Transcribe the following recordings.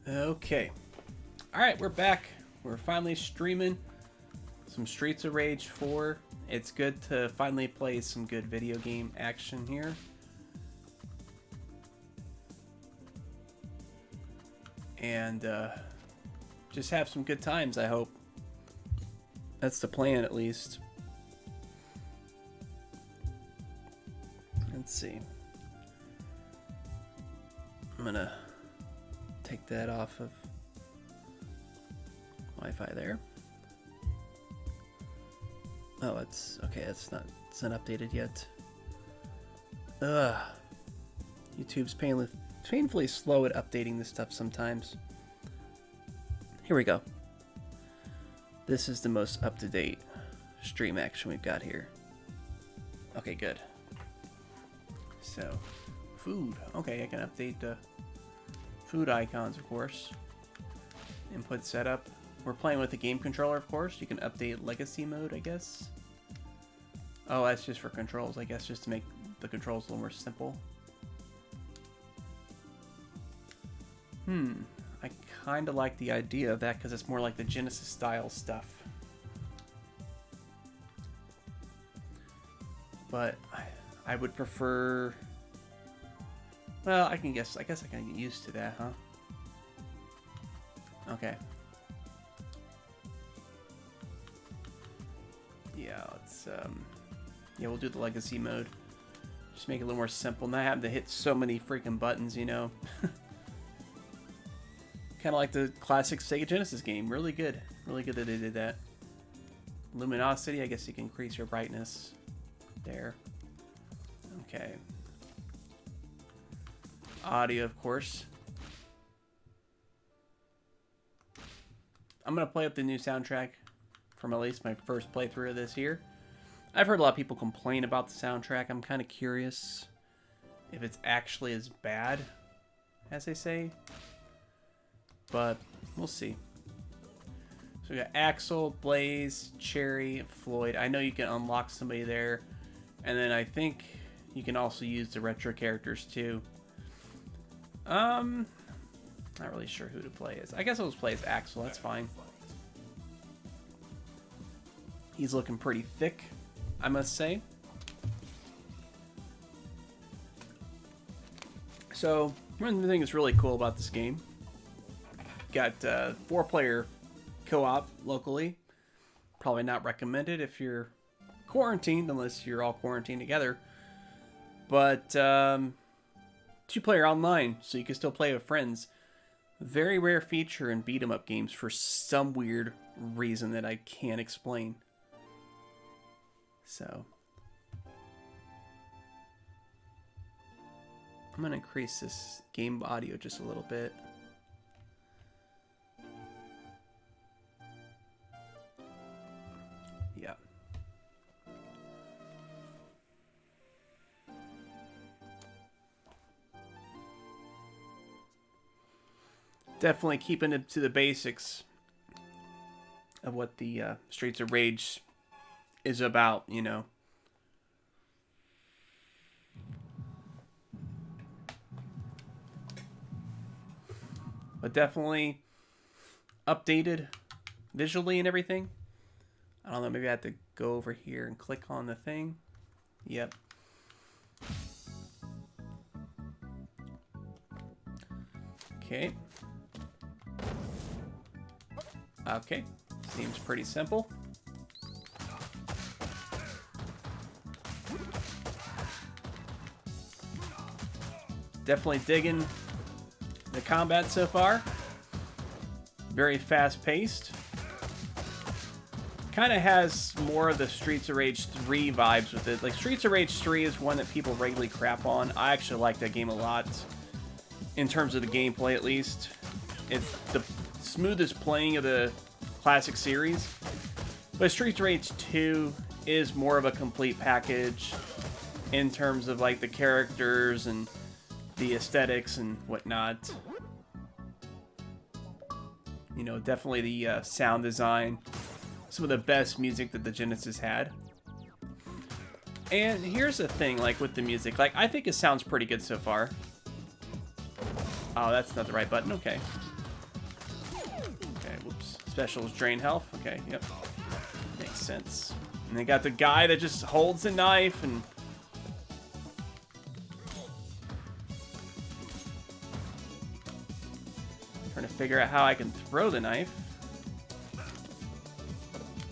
Okay. Alright, we're back. We're finally streaming some Streets of Rage 4. It's good to finally play some good video game action here. And just have some good times, I hope. That's the plan, at least. Let's see. I'm gonna take that off of Wi-Fi there. Oh, it's okay. It's not updated yet. Ugh. YouTube's painfully slow at updating this stuff sometimes. Here we go. This is the most up-to-date stream action we've got here. Okay, good. So, food. Okay, I can update the food icons, of course. Input setup. We're playing with the game controller, of course. You can update legacy mode, I guess. Oh, that's just for controls, I guess, just to make the controls a little more simple. I kind of like the idea of that because it's more like the Genesis style stuff. But I would prefer... Well, I guess I can get used to that, huh? Okay. Yeah, let's yeah, we'll do the legacy mode. Just make it a little more simple. Not having to hit so many freaking buttons, you know. Kind of like the classic Sega Genesis game. Really good. Really good that they did that. Luminosity, I guess you can increase your brightness there. Okay. Audio, of course. I'm going to play up the new soundtrack from at least my first playthrough of this here. I've heard a lot of people complain about the soundtrack. I'm kind of curious if it's actually as bad as they say. But we'll see. So we got Axel, Blaze, Cherry, Floyd. I know you can unlock somebody there. And then I think you can also use the retro characters too. Not really sure who to play as. I guess I'll just play as Axel. That's fine. He's looking pretty thick, I must say. So, one of the things that's really cool about this game, got 4-player co-op locally. Probably not recommended if you're quarantined, unless you're all quarantined together. But 2-player online, so you can still play with friends. Very rare feature in beat-em-up games for some weird reason that I can't explain. So, I'm going to increase this game audio just a little bit. Yeah. Definitely keeping it to the basics of what the Streets of Rage is about, you know. But definitely updated visually and everything. I don't know, maybe I have to go over here and click on the thing. Yep. Okay. Okay. Seems pretty simple. Definitely digging the combat so far. Very fast-paced. Kind of has more of the Streets of Rage 3 vibes with it. Like, Streets of Rage 3 is one that people regularly crap on. I actually like that game a lot. In terms of the gameplay, at least. It's the smoothest playing of the classic series. But Streets of Rage 2 is more of a complete package in terms of, like, the characters and the aesthetics and whatnot. You know, definitely the sound design. Some of the best music that the Genesis had. And here's the thing, like, with the music. Like, I think it sounds pretty good so far. Oh, that's not the right button. Okay. Specials drain health. Okay, yep. Makes sense. And they got the guy that just holds the knife and... Trying to figure out how I can throw the knife.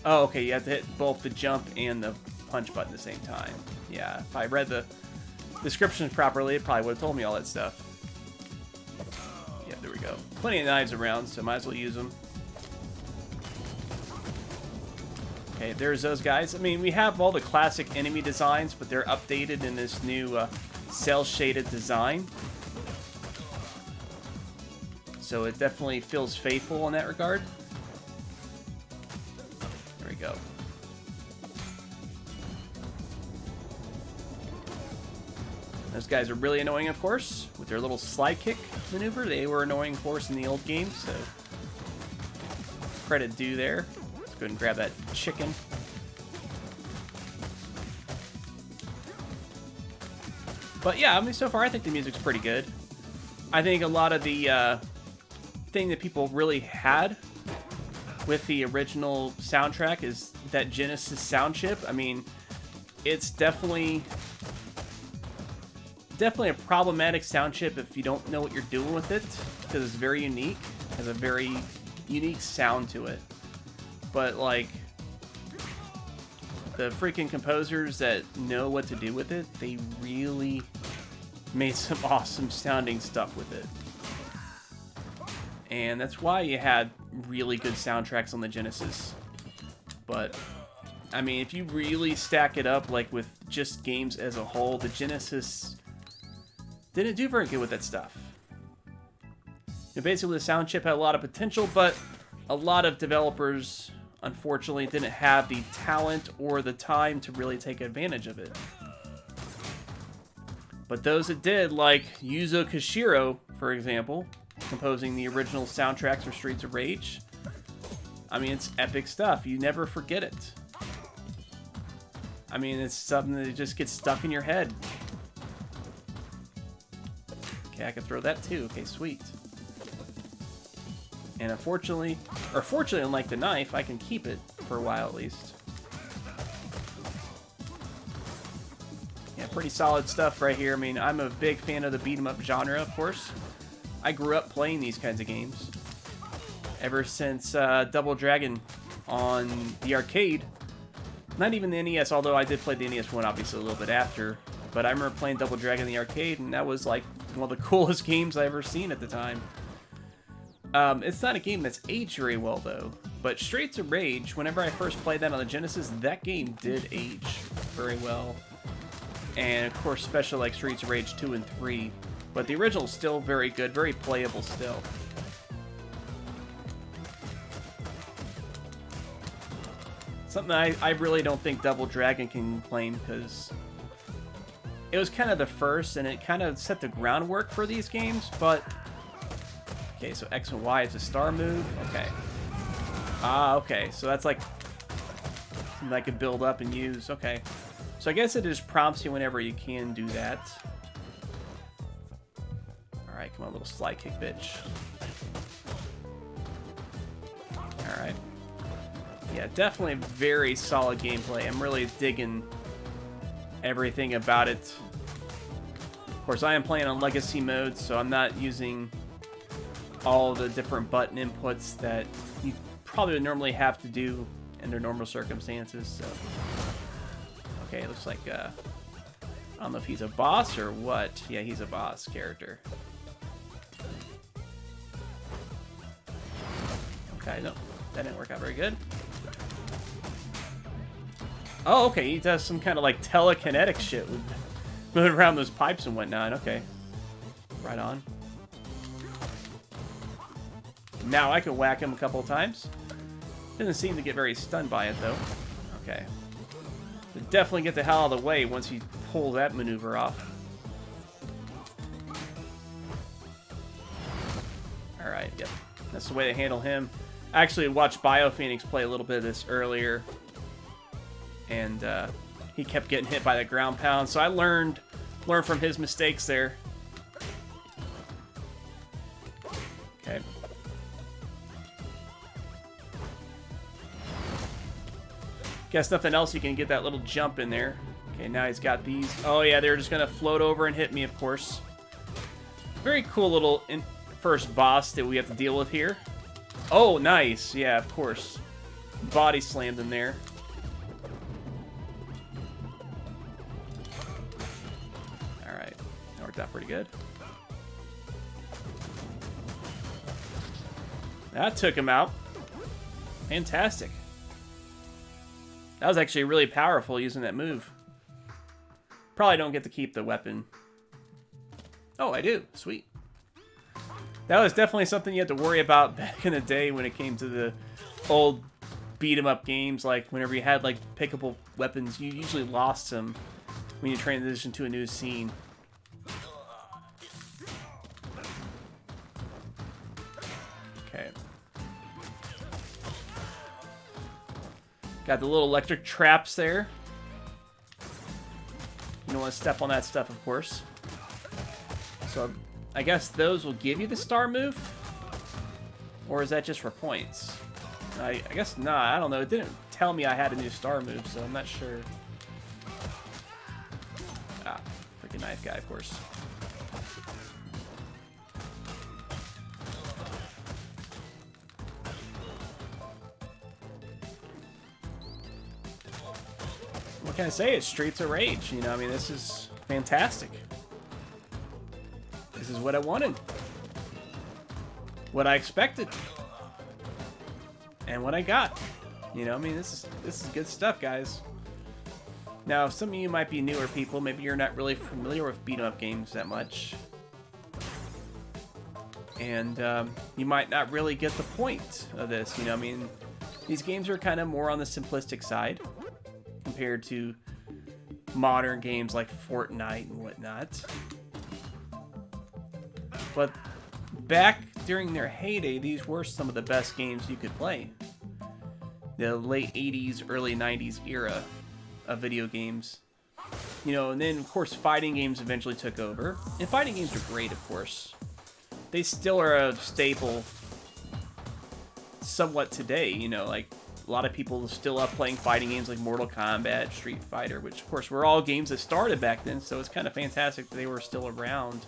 Oh, okay, you have to hit both the jump and the punch button at the same time. Yeah, if I read the descriptions properly, it probably would have told me all that stuff. Yeah, there we go. Plenty of knives around, so might as well use them. Okay, there's those guys. I mean, we have all the classic enemy designs, but they're updated in this new cel-shaded design. So it definitely feels faithful in that regard. There we go. Those guys are really annoying, of course, with their little slide kick maneuver. They were annoying, of course, in the old game, so credit due there. Let's go ahead and grab that chicken. But yeah, I mean, so far I think the music's pretty good. I think a lot of the thing that people really had with the original soundtrack is that Genesis sound chip. I mean, it's definitely a problematic sound chip if you don't know what you're doing with it, because it's very unique, has a very unique sound to it. But like, the freaking composers that know what to do with it, they really made some awesome sounding stuff with it. And that's why you had really good soundtracks on the Genesis. But I mean, if you really stack it up like with just games as a whole, the Genesis didn't do very good with that stuff. Basically, the sound chip had a lot of potential, but a lot of developers, unfortunately, didn't have the talent or the time to really take advantage of it. But those that did, like Yuzo Koshiro, for example, composing the original soundtracks for Streets of Rage, I mean, it's epic stuff. You never forget it. I mean, it's something that just gets stuck in your head. Okay, I can throw that too. Okay, sweet. And unfortunately, or fortunately, unlike the knife, I can keep it for a while at least. Yeah, pretty solid stuff right here. I mean, I'm a big fan of the beat-em-up genre, of course. I grew up playing these kinds of games ever since Double Dragon on the arcade. Not even the NES, although I did play the NES one obviously a little bit after. But I remember playing Double Dragon in the arcade, and that was like one of the coolest games I ever seen at the time. It's not a game that's aged very well, though. But Streets of Rage, whenever I first played that on the Genesis, that game did age very well. And, of course, especially like Streets of Rage 2 and 3. But the original's still very good, very playable still. Something I really don't think Double Dragon can claim, because it was kind of the first, and it kind of set the groundwork for these games, but... Okay, so X and Y is a star move. Okay. Ah, okay. So that's like something I could build up and use. Okay. So I guess it just prompts you whenever you can do that. Alright, come on, little slide kick, bitch. Alright. Yeah, definitely very solid gameplay. I'm really digging everything about it. Of course, I am playing on Legacy mode, so I'm not using all the different button inputs that you probably would normally have to do under normal circumstances. So, okay, it looks like I don't know if he's a boss or what. Yeah, he's a boss character. Okay, no, that didn't work out very good. Oh, okay, he does some kind of like telekinetic shit with moving around those pipes and whatnot. Okay, right on. Now I can whack him a couple of times. Doesn't seem to get very stunned by it, though. Okay. But definitely get the hell out of the way once you pull that maneuver off. Alright, yep. That's the way to handle him. I actually watched BioPhoenix play a little bit of this earlier. And he kept getting hit by the ground pound, so I learned from his mistakes there. Okay. Guess nothing else, you can get that little jump in there. Okay, now he's got these. Oh yeah, they're just gonna float over and hit me, of course. Very cool little first boss that we have to deal with here. Oh, nice. Yeah, of course. Body slammed him there. Alright, that worked out pretty good. That took him out. Fantastic. That was actually really powerful using that move. Probably don't get to keep the weapon. Oh, I do. Sweet. That was definitely something you had to worry about back in the day when it came to the old beat-em-up games. Like, whenever you had, like, pickable weapons, you usually lost them when you transitioned to a new scene. Okay. Got the little electric traps there. You don't want to step on that stuff, of course. So, I guess those will give you the star move? Or is that just for points? I guess not. I don't know. It didn't tell me I had a new star move, so I'm not sure. Ah, freaking knife guy, of course. What can I say? It's Streets of Rage. You know, I mean, this is fantastic. This is what I wanted. What I expected. And what I got. You know, I mean, this is good stuff, guys. Now, some of you might be newer people. Maybe you're not really familiar with beat-em-up games that much. And you might not really get the point of this. You know, I mean, these games are kind of more on the simplistic side compared to modern games like Fortnite and whatnot. But back during their heyday, these were some of the best games you could play. The late 80s, early 90s era of video games. You know, and then, of course, fighting games eventually took over. And fighting games are great, of course. They still are a staple somewhat today, you know, like a lot of people still up playing fighting games like Mortal Kombat, Street Fighter, which, of course, were all games that started back then, so it's kind of fantastic that they were still around.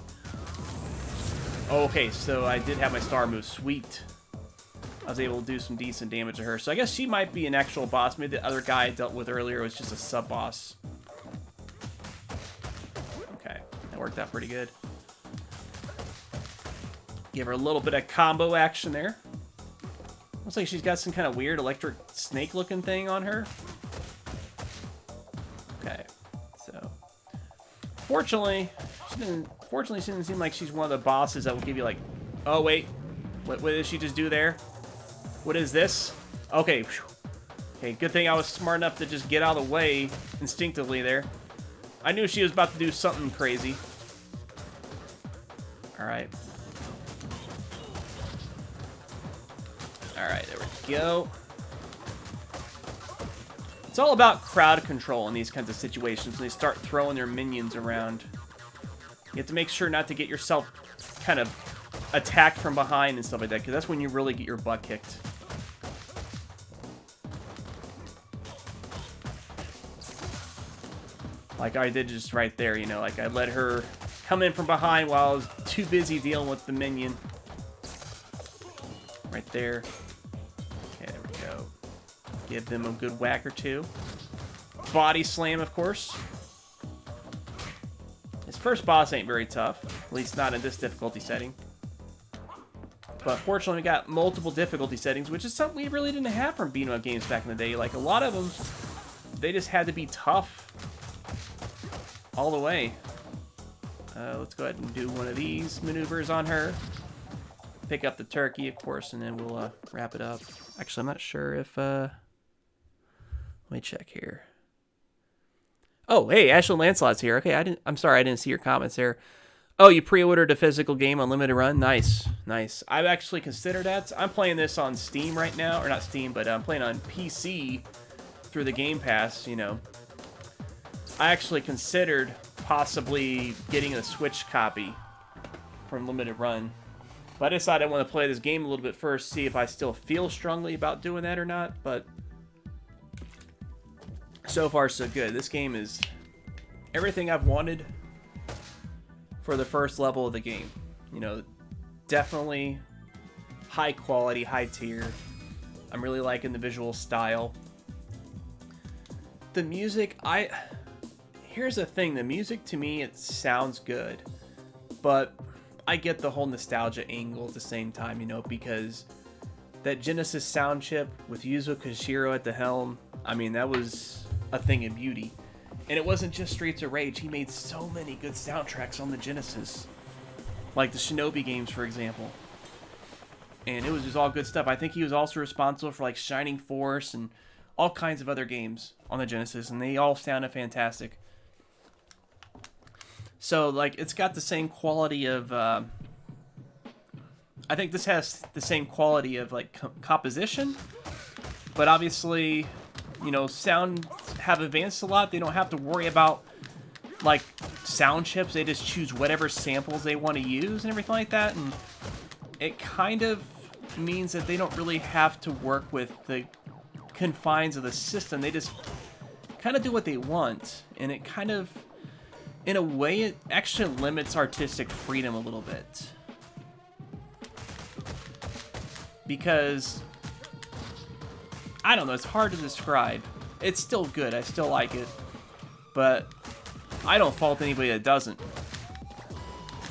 Okay, so I did have my star move. Sweet. I was able to do some decent damage to her. So I guess she might be an actual boss. Maybe the other guy I dealt with earlier was just a sub-boss. Okay, that worked out pretty good. Give her a little bit of combo action there. Looks like she's got some kind of weird electric snake-looking thing on her. Okay, so... Fortunately, she didn't seem like she's one of the bosses that will give you like... Oh, wait. What did she just do there? What is this? Okay. Okay, good thing I was smart enough to just get out of the way instinctively there. I knew she was about to do something crazy. Alright. Alright, there we go. It's all about crowd control in these kinds of situations when they start throwing their minions around. You have to make sure not to get yourself kind of attacked from behind and stuff like that, because that's when you really get your butt kicked. Like I did just right there, you know, like I let her come in from behind while I was too busy dealing with the minion. Right there. Okay, there we go. Give them a good whack or two. Body slam, of course. This first boss ain't very tough, at least not in this difficulty setting. But fortunately, we got multiple difficulty settings, which is something we really didn't have from beat-em-up games back in the day. Like, a lot of them, they just had to be tough all the way. Let's go ahead and do one of these maneuvers on her. Pick up the turkey, of course, and then we'll wrap it up. Actually, I'm not sure if... Let me check here. Oh, hey, Ashley Lancelot's here. Okay, I'm sorry, I didn't see your comments there. Oh, you pre-ordered a physical game on limited run? Nice, nice. I've actually considered that. I'm playing this on Steam right now, or not Steam, but I'm playing on PC through the Game Pass, you know. I actually considered possibly getting a Switch copy from limited run. But I decided I want to play this game a little bit first, see if I still feel strongly about doing that or not, but so far so good. This game is everything I've wanted for the first level of the game. You know, definitely high quality, high tier. I'm really liking the visual style. The music, here's the thing, the music to me, it sounds good, but I get the whole nostalgia angle at the same time, you know, because that Genesis sound chip with Yuzo Koshiro at the helm, I mean, that was a thing of beauty. And it wasn't just Streets of Rage, he made so many good soundtracks on the Genesis. Like the Shinobi games, for example. And it was just all good stuff. I think he was also responsible for like Shining Force and all kinds of other games on the Genesis, and they all sounded fantastic. So, like, it's got the same quality of, I think this has the same quality of, like, composition, but obviously, you know, sound have advanced a lot. They don't have to worry about, like, sound chips. They just choose whatever samples they want to use and everything like that, and it kind of means that they don't really have to work with the confines of the system. They just kind of do what they want, and it kind of, in a way, it actually limits artistic freedom a little bit. Because, I don't know, it's hard to describe. It's still good, I still like it, but I don't fault anybody that doesn't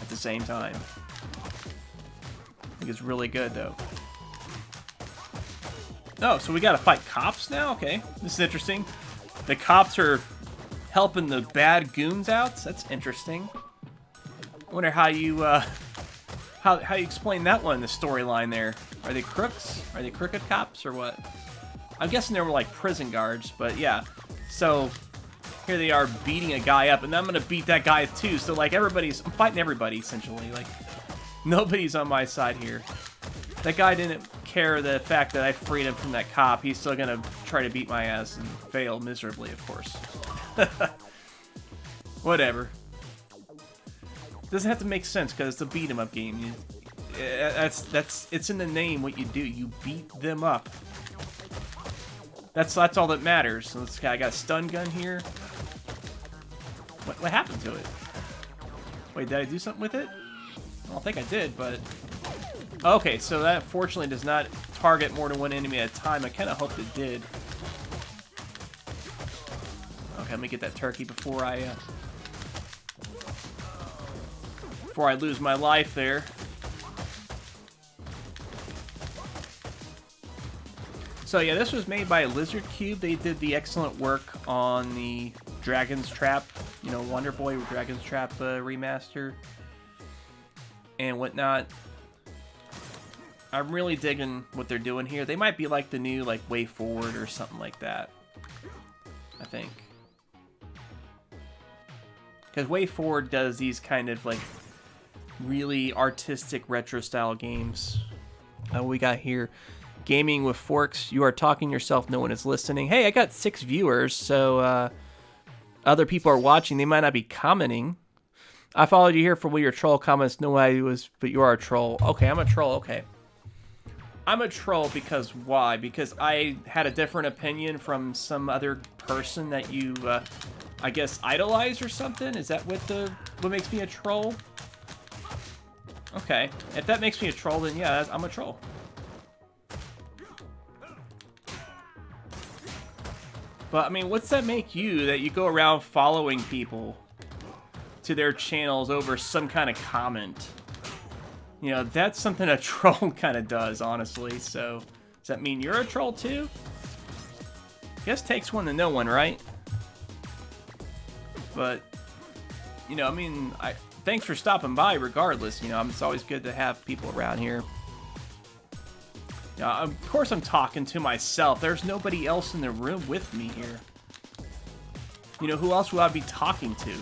at the same time. I think it's really good, though. Oh, so we gotta fight cops now? Okay, this is interesting. The cops are helping the bad goons out? That's interesting. I wonder how you, how you explain that one in the storyline there. Are they crooks? Are they crooked cops or what? I'm guessing they were like prison guards, but yeah. So, here they are beating a guy up, and I'm gonna beat that guy too. So, like, I'm fighting everybody, essentially. Like, nobody's on my side here. That guy didn't care the fact that I freed him from that cop. He's still gonna try to beat my ass and fail miserably, of course. Whatever. Doesn't have to make sense because it's a beat 'em up game. It's in the name what you do. You beat them up. That's all that matters. So this guy, I got a stun gun here. What happened to it? Wait, did I do something with it? I don't think I did, but okay. So that fortunately does not target more than one enemy at a time. I kind of hoped it did. Okay, let me get that turkey before I lose my life there. So yeah, this was made by Lizard Cube. They did the excellent work on the Dragon's Trap, you know, Wonder Boy Dragon's Trap remaster and whatnot. I'm really digging what they're doing here. They might be like the new like Way Forward or something like that, I think. Because Way Forward does these kind of like really artistic retro style games. We got here Gaming with Forks. You are talking yourself, no one is listening. Hey, I got 6 viewers, so other people are watching. They might not be commenting. I followed you here for one of your troll comments. No way was, but you are a troll. Okay, I'm a troll. Okay. I'm a troll because why? Because I had a different opinion from some other person that you, I guess, idolize or something? Is that what makes me a troll? Okay. If that makes me a troll, then yeah, I'm a troll. But, I mean, what's that make you, that you go around following people to their channels over some kind of comment? You know, that's something a troll kind of does, honestly. So, does that mean you're a troll too? Guess takes one to know one, right? But, you know, I mean, thanks for stopping by regardless. You know, it's always good to have people around here. Of course I'm talking to myself. There's nobody else in the room with me here. You know, who else would I be talking to?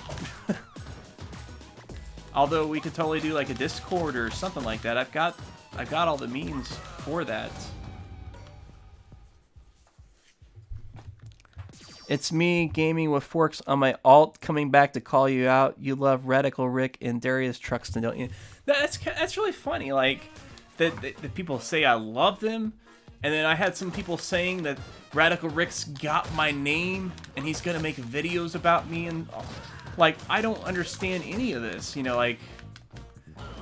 Although we could totally do like a Discord or something like that. I've got all the means for that. It's me, Gaming with Forks, on my alt, coming back to call you out. You love Radical Rick and Darius Truxton, don't you? That's really funny. Like, that people say I love them, And then I had some people saying that Radical Rick's got my name and he's gonna make videos about me, and like, I don't understand any of this, you know, like,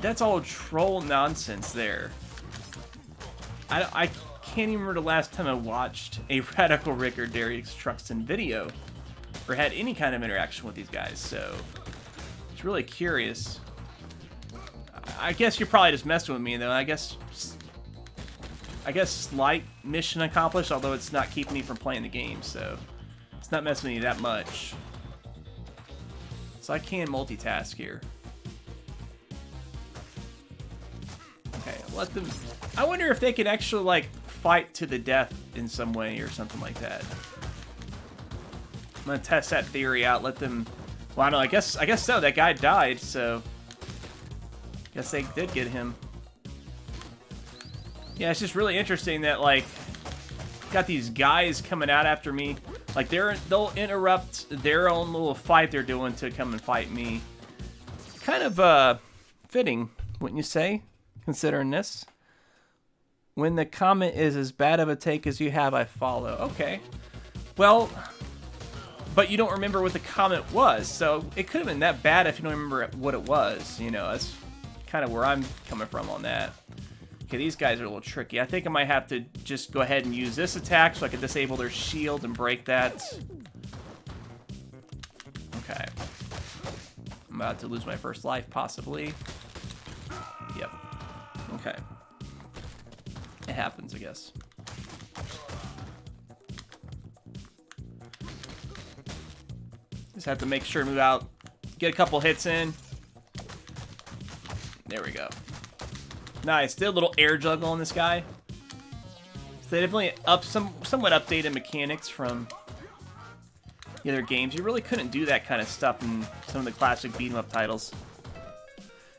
that's all troll nonsense there. I can't even remember the last time I watched a Radical Rick or Darius Truxton video or had any kind of interaction with these guys, so it's really curious. I guess you're probably just messing with me, though. I guess slight mission accomplished, although it's not keeping me from playing the game, so it's not messing with me that much. So I can multitask here. Okay, let them... I wonder if they can actually, like, fight to the death in some way or something like that. I'm gonna test that theory out, let them... Well, I don't know, I guess so. That guy died, so... Guess they did get him. Yeah, it's just really interesting that, like, got these guys coming out after me. Like, they'll interrupt their own little fight they're doing to come and fight me. Kind of, fitting, wouldn't you say? Considering this. When the comment is as bad of a take as you have, I follow. Okay. Well, but you don't remember what the comment was, so it could have been that bad if you don't remember what it was. You know, that's kind of where I'm coming from on that. Okay, these guys are a little tricky. I think I might have to just go ahead and use this attack so I can disable their shield and break that. Okay. I'm about to lose my first life, possibly. Yep. Okay. It happens, I guess. Just have to make sure to move out, get a couple hits in. There we go. Nice. Did a little air juggle on this guy. So they definitely somewhat updated mechanics from the other games. You really couldn't do that kind of stuff in some of the classic beat-em-up titles.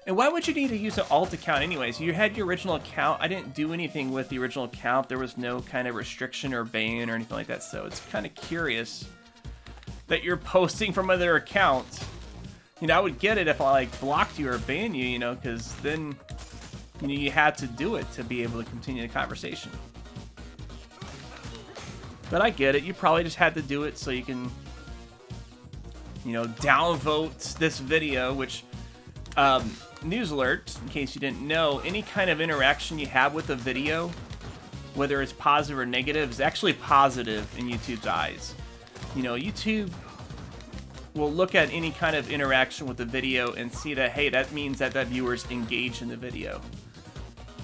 And why would you need to use an alt account anyways? You had your original account. I didn't do anything with the original account. There was no kind of restriction or ban or anything like that. So it's kind of curious that you're posting from another account. You know, I would get it if I, like, blocked you or banned you, you know, because then... You know, you had to do it to be able to continue the conversation. But I get it. You probably just had to do it so you can, you know, downvote this video, which, news alert, in case you didn't know, any kind of interaction you have with a video, whether it's positive or negative, is actually positive in YouTube's eyes. You know, YouTube will look at any kind of interaction with the video and see that, hey, that means that that viewer's engaged in the video.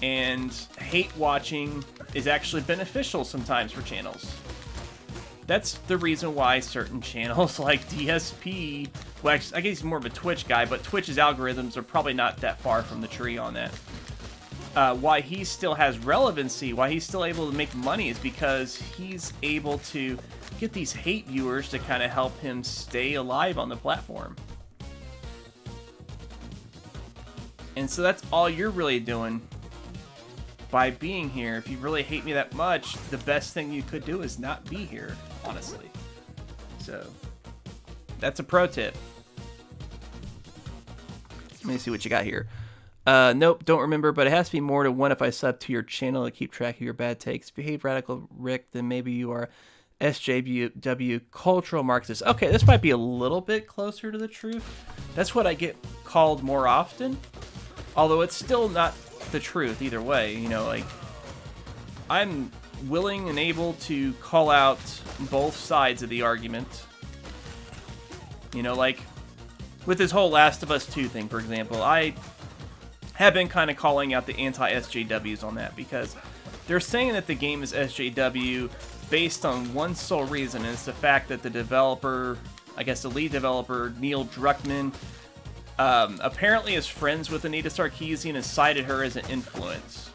And hate watching is actually beneficial sometimes for channels. That's the reason why certain channels like DSP, well, actually, I guess he's more of a Twitch guy, but Twitch's algorithms are probably not that far from the tree on that. Why he still has relevancy, why he's still able to make money, is because he's able to get these hate viewers to kind of help him stay alive on the platform. And so that's all you're really doing by being here. If you really hate me that much, the best thing you could do is not be here, honestly. So, that's a pro tip. Let me see what you got here. Nope, don't remember, but it has to be more to one if I sub to your channel to keep track of your bad takes. If you hate Radical Rick, then maybe you are SJW cultural Marxist. Okay, this might be a little bit closer to the truth. That's what I get called more often. Although it's still not the truth either way, you know, like, I'm willing and able to call out both sides of the argument. You know, like, with this whole Last of Us 2 thing, for example, I have been kind of calling out the anti-SJWs on that, because they're saying that the game is SJW based on one sole reason, and it's the fact that the developer, I guess the lead developer, Neil Druckmann, apparently is friends with Anita Sarkeesian and cited her as an influence.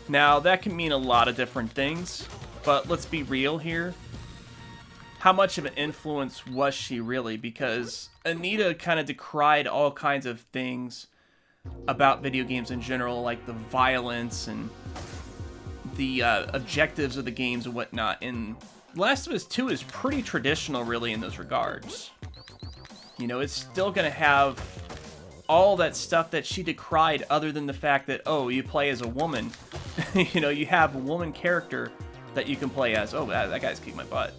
Now, that can mean a lot of different things, but let's be real here. How much of an influence was she really? Because Anita kind of decried all kinds of things about video games in general, like the violence and the objectives of the games and whatnot. And Last of Us 2 is pretty traditional, really, in those regards. You know, it's still going to have all that stuff that she decried, other than the fact that, oh, you play as a woman. You know, you have a woman character that you can play as. Oh, that guy's kicked my butt.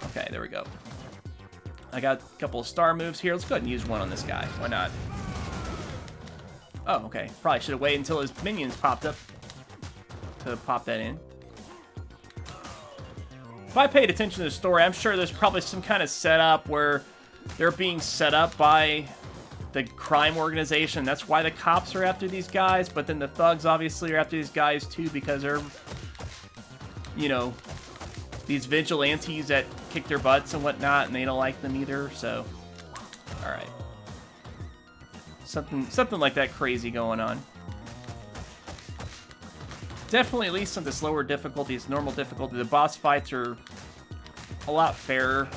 Okay, there we go. I got a couple of star moves here. Let's go ahead and use one on this guy. Why not? Oh, okay. Probably should have waited until his minions popped up to pop that in. If I paid attention to the story, I'm sure there's probably some kind of setup where they're being set up by the crime organization. That's why the cops are after these guys, but then the thugs obviously are after these guys too because they're, you know, these vigilantes that kick their butts and whatnot, and they don't like them either, so... Alright. Something like that crazy going on. Definitely, at least on this lower difficulty, it's normal difficulty, the boss fights are a lot fairer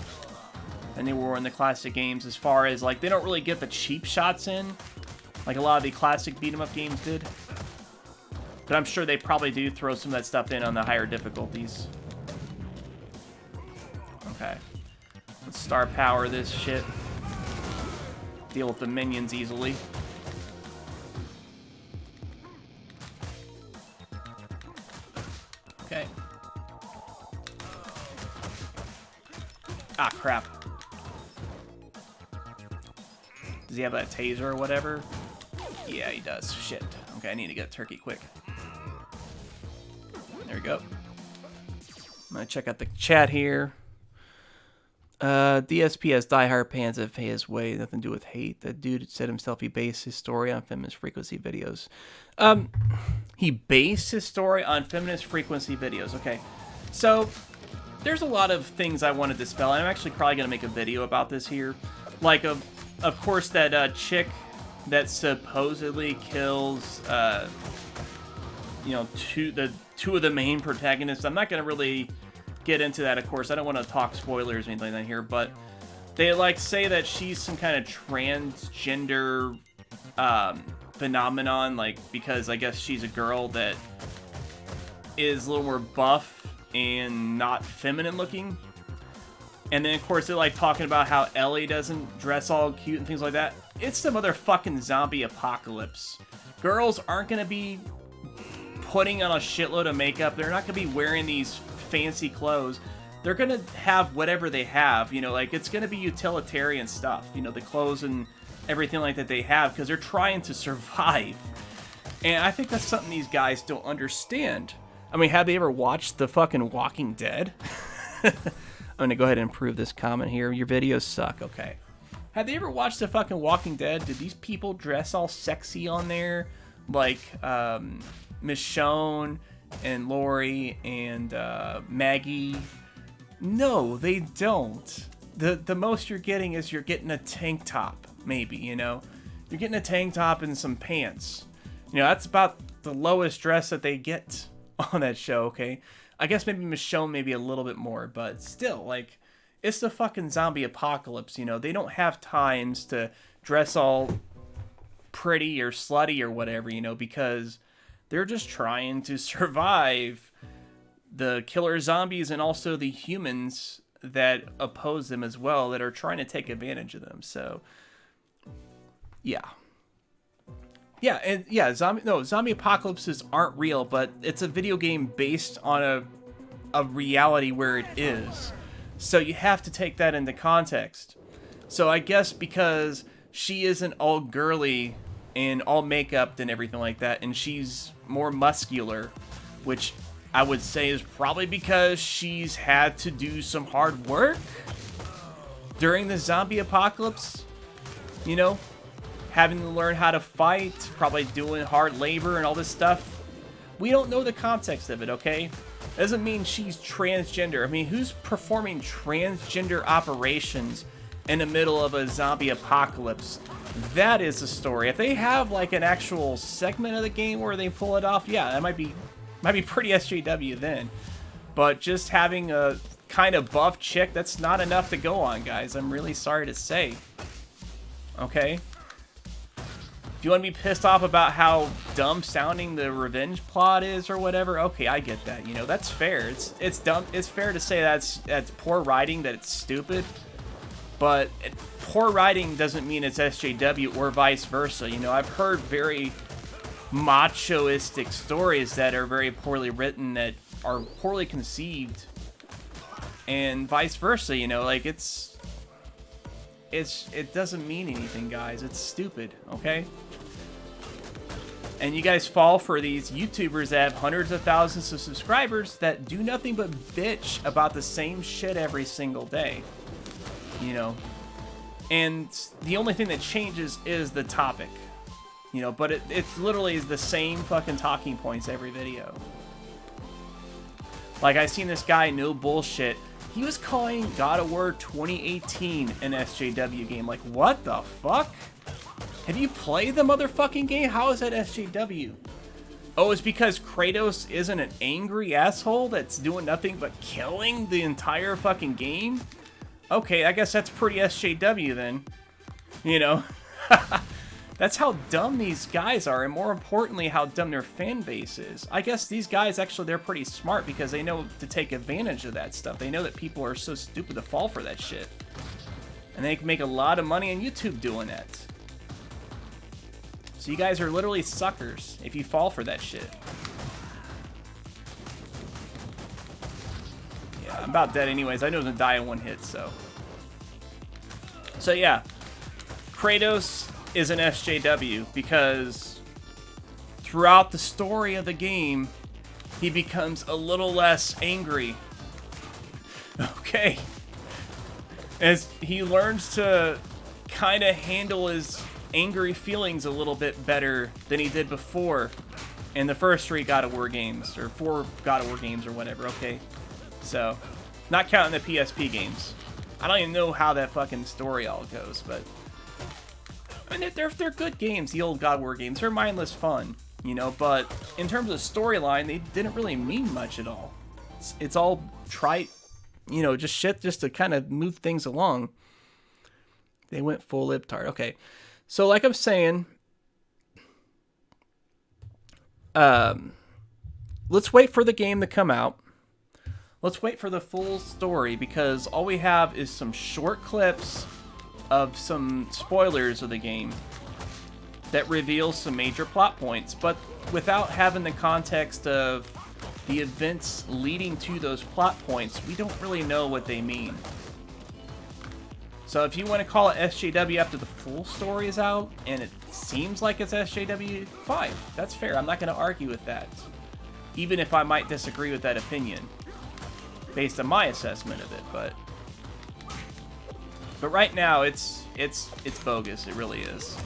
than they were in the classic games, as far as, like, they don't really get the cheap shots in, like a lot of the classic beat-em-up games did. But I'm sure they probably do throw some of that stuff in on the higher difficulties. Okay. Let's star power this shit. Deal with the minions easily. Okay. Ah, crap. Does he have that taser or whatever? Yeah, he does. Shit. Okay, I need to get a turkey quick. There we go. I'm gonna check out the chat here. DSP has diehard fans of his way, nothing to do with hate. The dude said himself he based his story on feminist frequency videos. He based his story on feminist frequency videos. Okay, so there's a lot of things I want to dispel. I'm actually probably going to make a video about this here. Like, of course, that chick that supposedly kills, you know, two of the main protagonists. I'm not going to really get into that, of course. I don't want to talk spoilers or anything like that here, but they like say that she's some kind of transgender phenomenon, like, because I guess she's a girl that is a little more buff and not feminine looking. And then of course they're like talking about how Ellie doesn't dress all cute and things like that. It's the motherfucking zombie apocalypse. Girls aren't gonna be putting on a shitload of makeup. They're not gonna be wearing these fancy clothes. They're gonna have whatever they have, you know, like it's gonna be utilitarian stuff, you know, the clothes and everything like that they have, because they're trying to survive. And I think that's something these guys don't understand. I mean, have they ever watched the fucking Walking Dead? I'm gonna go ahead and improve this comment here. Your videos suck. Okay. Have they ever watched the fucking Walking Dead? Did these people dress all sexy on there? Like, Michonne and Lori and Maggie? No, they don't. The most you're getting is you're getting a tank top, maybe, you know? You're getting a tank top and some pants. You know, that's about the lowest dress that they get on that show, okay? I guess maybe Michonne maybe a little bit more, but still, like, it's the fucking zombie apocalypse, you know? They don't have times to dress all pretty or slutty or whatever, you know, because they're just trying to survive the killer zombies and also the humans that oppose them as well, that are trying to take advantage of them. So, yeah. Yeah, and yeah, zombie apocalypses aren't real, but it's a video game based on a reality where it is. So you have to take that into context. So I guess because she isn't all girly and all makeup and everything like that, and she's more muscular, which I would say is probably because she's had to do some hard work during the zombie apocalypse, you know, having to learn how to fight, probably doing hard labor and all this stuff. We don't know the context of it, okay? Doesn't mean she's transgender. I mean, who's performing transgender operations in the middle of a zombie apocalypse? That is the story. If they have like an actual segment of the game where they pull it off, yeah, that might be pretty SJW then. But just having a kind of buff chick, that's not enough to go on, guys. I'm really sorry to say. Okay? Do you want to be pissed off about how dumb sounding the revenge plot is or whatever? Okay, I get that. You know, that's fair. It's dumb. It's fair to say that's poor writing, that it's stupid. But poor writing doesn't mean it's SJW or vice versa. You know, I've heard very, machoistic stories that are very poorly written, that are poorly conceived, and vice versa, you know, like it doesn't mean anything, guys. It's stupid, okay? And you guys fall for these YouTubers that have hundreds of thousands of subscribers that do nothing but bitch about the same shit every single day, you know? And the only thing that changes is the topic, you know, but it's literally the same fucking talking points every video. Like, I seen this guy, no bullshit, he was calling God of War 2018 an SJW game. Like, what the fuck? Have you played the motherfucking game? How is that SJW? Oh, it's because Kratos isn't an angry asshole that's doing nothing but killing the entire fucking game? Okay, I guess that's pretty SJW then. You know? That's how dumb these guys are, and more importantly, how dumb their fan base is. I guess these guys, actually, they're pretty smart because they know to take advantage of that stuff. They know that people are so stupid to fall for that shit. And they can make a lot of money on YouTube doing that. So you guys are literally suckers if you fall for that shit. Yeah, I'm about dead anyways. I know I'm gonna die in one hit, so. So yeah, Kratos is an SJW because throughout the story of the game, he becomes a little less angry. Okay. As he learns to kind of handle his angry feelings a little bit better than he did before in the first 3 God of War games, or 4 God of War games, or whatever, okay? So, not counting the PSP games. I don't even know how that fucking story all goes, but I mean, they're good games, the old God of War games. They're mindless fun, you know, but in terms of storyline, they didn't really mean much at all. It's all trite, you know, just shit just to kind of move things along. They went full libtard. Okay. So, like I'm saying, let's wait for the game to come out. Let's wait for the full story, because all we have is some short clips of some spoilers of the game that reveal some major plot points, but without having the context of the events leading to those plot points, we don't really know what they mean. So if you want to call it SJW after the full story is out, and it seems like it's SJW, fine. That's fair. I'm not going to argue with that. Even if I might disagree with that opinion, based on my assessment of it, but right now, it's bogus. It really is.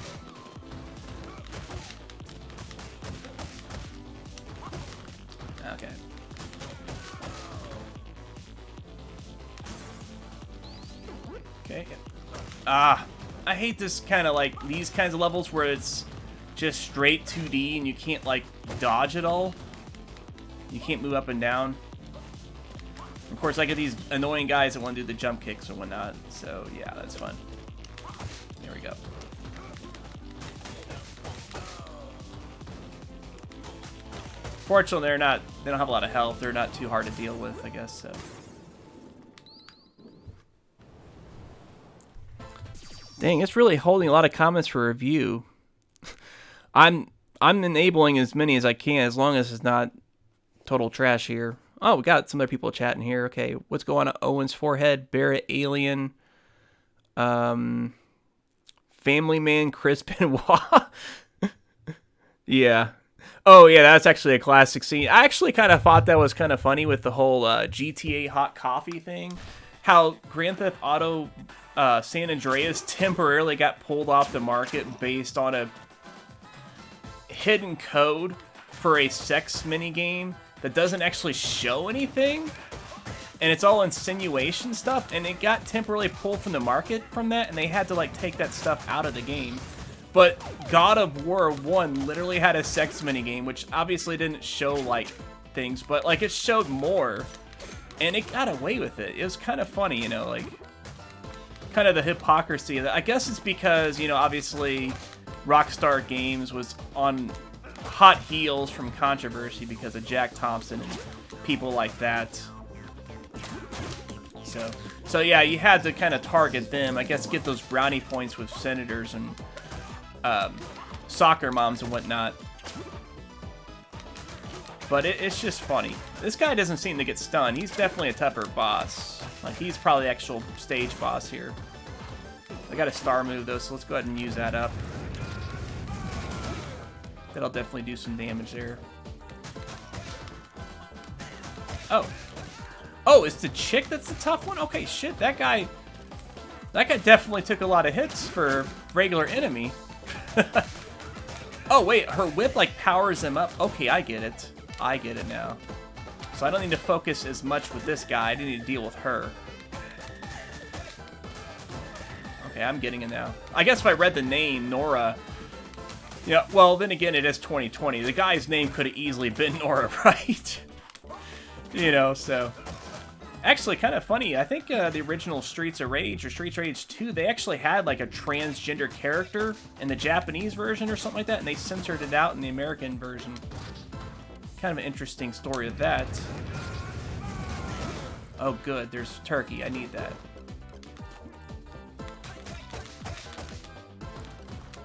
Okay. Okay. I hate this kind of like these kinds of levels where it's just straight 2D and you can't like dodge at all. You can't move up and down. Of course, I get these annoying guys that want to do the jump kicks or whatnot. So yeah, that's fun. There we go. Fortunately, they don't have a lot of health. They're not too hard to deal with, I guess. So. Dang, it's really holding a lot of comments for review. I'm enabling as many as I can, as long as it's not total trash here. Oh, we got some other people chatting here. Okay, what's going on? Owen's Forehead, Barrett Alien, Family Man, Chris Benoit. Yeah. Oh, yeah, that's actually a classic scene. I actually kind of thought that was kind of funny with the whole GTA hot coffee thing. How Grand Theft Auto San Andreas temporarily got pulled off the market based on a hidden code for a sex minigame that doesn't actually show anything, and it's all insinuation stuff, and it got temporarily pulled from the market from that, and they had to like take that stuff out of the game. But God of War 1 literally had a sex minigame, which obviously didn't show like things, but like it showed more, and it got away with it. It was kind of funny, you know, like kind of the hypocrisy of that. I guess it's because, you know, obviously Rockstar Games was on hot heels from controversy because of Jack Thompson and people like that. So yeah, you had to kind of target them. I guess get those brownie points with senators and soccer moms and whatnot. But it's just funny. This guy doesn't seem to get stunned. He's definitely a tougher boss. Like, he's probably the actual stage boss here. I got a star move, though, so let's go ahead and use that up. That'll definitely do some damage there. Oh. Oh, it's the chick that's the tough one? Okay, shit, that guy definitely took a lot of hits for regular enemy. Oh, wait, her whip, like, powers him up. Okay, I get it. I get it now. So I don't need to focus as much with this guy. I need to deal with her. Okay, I'm getting it now. I guess if I read the name, Nora... Yeah, well, then again, it is 2020. The guy's name could have easily been Nora, right? You know, so... Actually, kind of funny. I think the original Streets of Rage, or Streets of Rage 2, they actually had, like, a transgender character in the Japanese version or something like that, and they censored it out in the American version. Kind of an interesting story of that. Oh, good. There's turkey. I need that.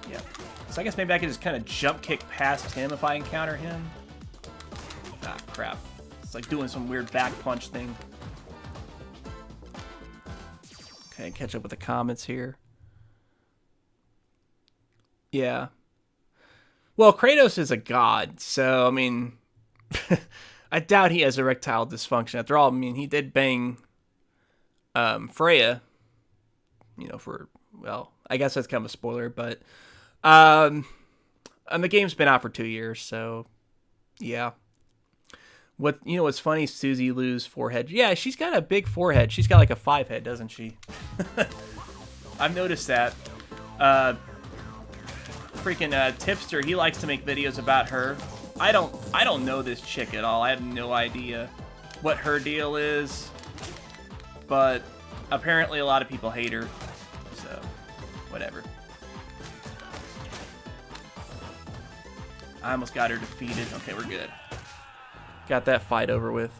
Yeah. So I guess maybe I could just kind of jump kick past him if I encounter him. Ah, crap. It's like doing some weird back punch thing. Okay, catch up with the comments here. Yeah. Well, Kratos is a god, so, I mean... I doubt he has erectile dysfunction. After all, I mean, he did bang Freya. You know, for... Well, I guess that's kind of a spoiler, but... and the game's been out for 2 years, so... Yeah. What, you know what's funny? Susie Lou's forehead. Yeah, she's got a big forehead. She's got like a 5 head, doesn't she? I've noticed that. Freaking Tipster, he likes to make videos about her. I don't know this chick at all. I have no idea what her deal is. But apparently a lot of people hate her. So, whatever. I almost got her defeated. Okay, we're good. Got that fight over with.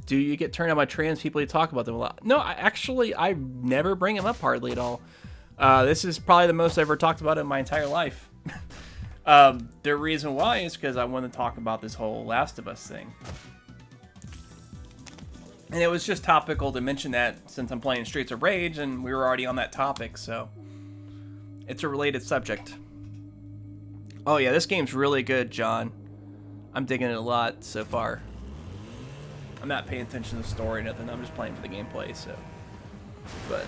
Do you get turned on by trans people? You talk about them a lot. No, I never bring them up hardly at all. This is probably the most I've ever talked about it in my entire life. The reason why is because I want to talk about this whole Last of Us thing. And it was just topical to mention that since I'm playing Streets of Rage and we were already on that topic, so it's a related subject. Oh yeah, this game's really good, John. I'm digging it a lot so far. I'm not paying attention to the story or nothing. I'm just playing for the gameplay, so. But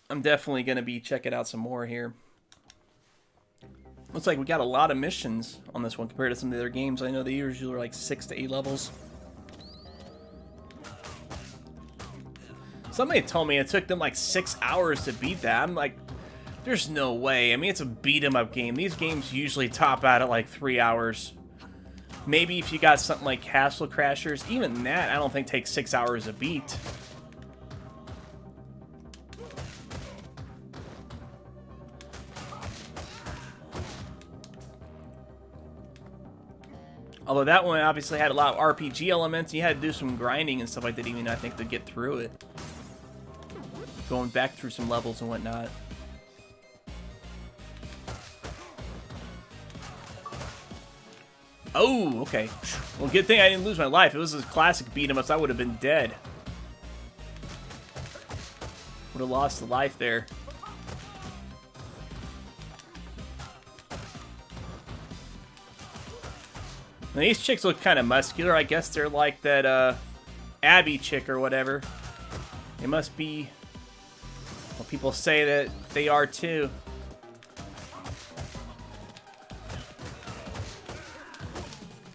I'm definitely going to be checking out some more here. Looks like we got a lot of missions on this one compared to some of the other games. I know they usually are like 6 to 8 levels. Somebody told me it took them like 6 hours to beat that. I'm like, there's no way. I mean, it's a beat-em-up game. These games usually top out at like 3 hours. Maybe if you got something like Castle Crashers, even that I don't think takes 6 hours to beat. Although that one obviously had a lot of RPG elements. You had to do some grinding and stuff like that even, I think, to get through it. Going back through some levels and whatnot. Oh, okay. Well, good thing I didn't lose my life. If it was a classic beat-em-ups, I would have been dead. Would have lost the life there. Now, these chicks look kind of muscular. I guess they're like that Abby chick or whatever. They must be... Well, people say that they are too.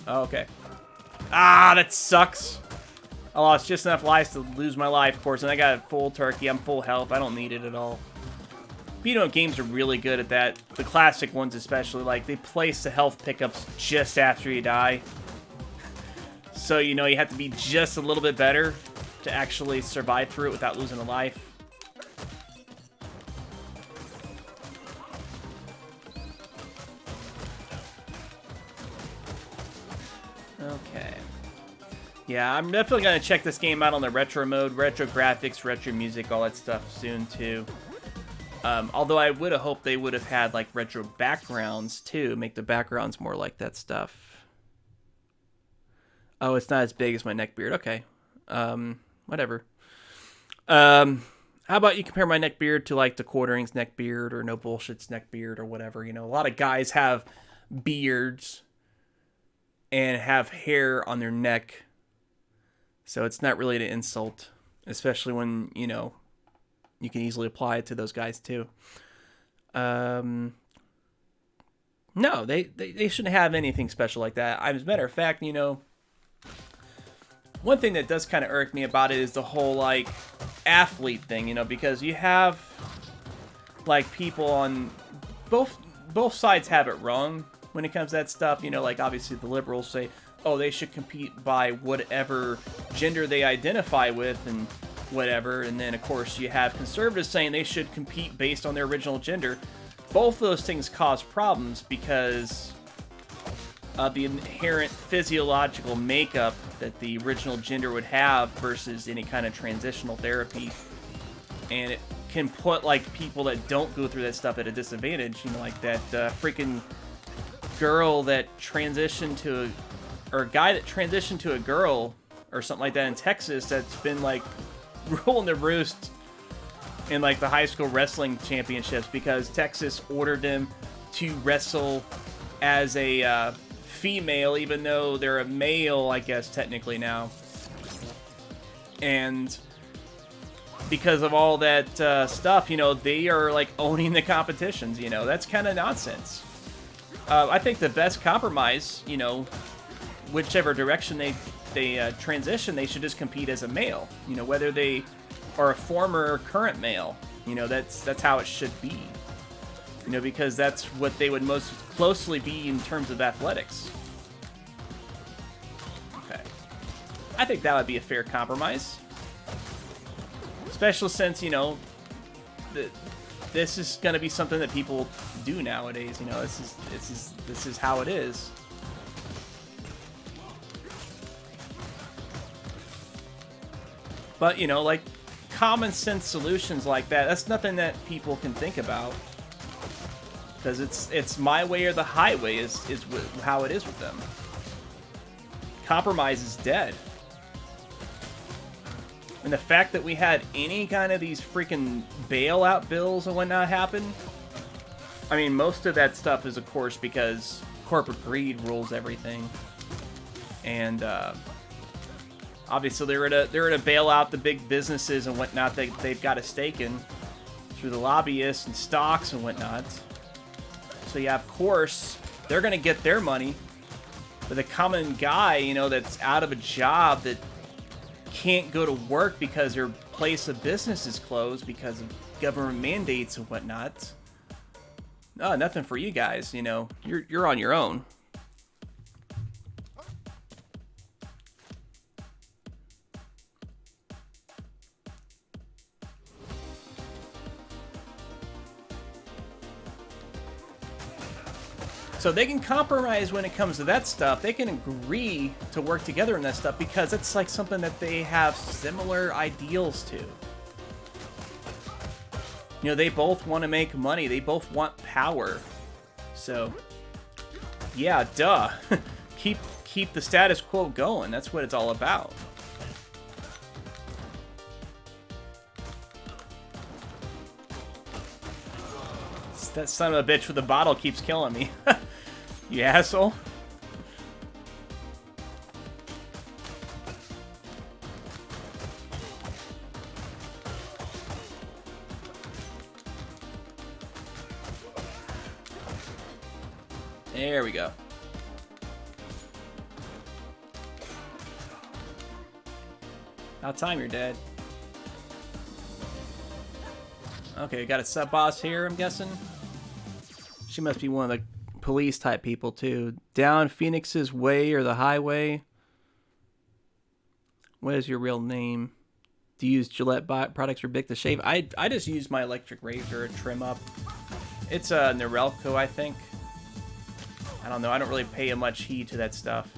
Oh, okay. Ah, that sucks. I lost just enough lives to lose my life, of course, and I got full turkey. I'm full health. I don't need it at all. Beat-em-up games are really good at that. The classic ones especially. Like, they place the health pickups just after you die. So, you know, you have to be just a little bit better to actually survive through it without losing a life. Okay. Yeah, I'm definitely going to check this game out on the retro mode. Retro graphics, retro music, all that stuff soon, too. Although I would have hoped they would have had like retro backgrounds too, make the backgrounds more like that stuff. Oh, it's not as big as my neck beard. Okay, whatever. How about you compare my neck beard to like the Quartering's neck beard or No Bullshit's neck beard or whatever? You know, a lot of guys have beards and have hair on their neck, so it's not really an insult, especially when, you know, you can easily apply it to those guys too. No, they shouldn't have anything special like that. As a matter of fact, you know, one thing that does kind of irk me about it is the whole, like, athlete thing, you know, because you have, like, people on both sides have it wrong when it comes to that stuff. You know, like, obviously the liberals say, oh, they should compete by whatever gender they identify with and whatever, and then of course you have conservatives saying they should compete based on their original gender. Both of those things cause problems because of the inherent physiological makeup that the original gender would have versus any kind of transitional therapy, and it can put like people that don't go through that stuff at a disadvantage. You know, like that freaking girl that transitioned to or a guy that transitioned to a girl or something like that in Texas that's been like ruling the roost in like the high school wrestling championships because Texas ordered them to wrestle as a female, even though they're a male, I guess, technically now. And because of all that stuff, you know, they are like owning the competitions. You know, that's kind of nonsense. I think the best compromise, you know, whichever direction they transition, they should just compete as a male. You know, whether they are a former or current male. You know, that's how it should be. You know, because that's what they would most closely be in terms of athletics. Okay. I think that would be a fair compromise. Especially since, you know, this is going to be something that people do nowadays. You know, this is how it is. But, you know, like, common sense solutions like that, that's nothing that people can think about. Because it's my way or the highway is how it is with them. Compromise is dead. And the fact that we had any kind of these freaking bailout bills and whatnot happen, I mean, most of that stuff is, of course, because corporate greed rules everything. And, obviously, they're gonna bail out the big businesses and whatnot that they've got a stake in through the lobbyists and stocks and whatnot. So yeah, of course, they're gonna get their money. But the common guy, you know, that's out of a job that can't go to work because their place of business is closed because of government mandates and whatnot. No, nothing for you guys. You know, you're on your own. So they can compromise when it comes to that stuff. They can agree to work together on that stuff because it's like something that they have similar ideals to. You know, they both want to make money. They both want power. So, yeah, duh. keep the status quo going. That's what it's all about. That son of a bitch with the bottle keeps killing me. You asshole. There we go. About time you're dead. Okay, got a sub-boss here, I'm guessing. She must be one of the police type people too. Down Phoenix's Way or the Highway. What is your real name? Do you use Gillette products or Bic to shave? I just use my electric razor to trim up. It's a Norelco, I think. I don't know. I don't really pay much heed to that stuff.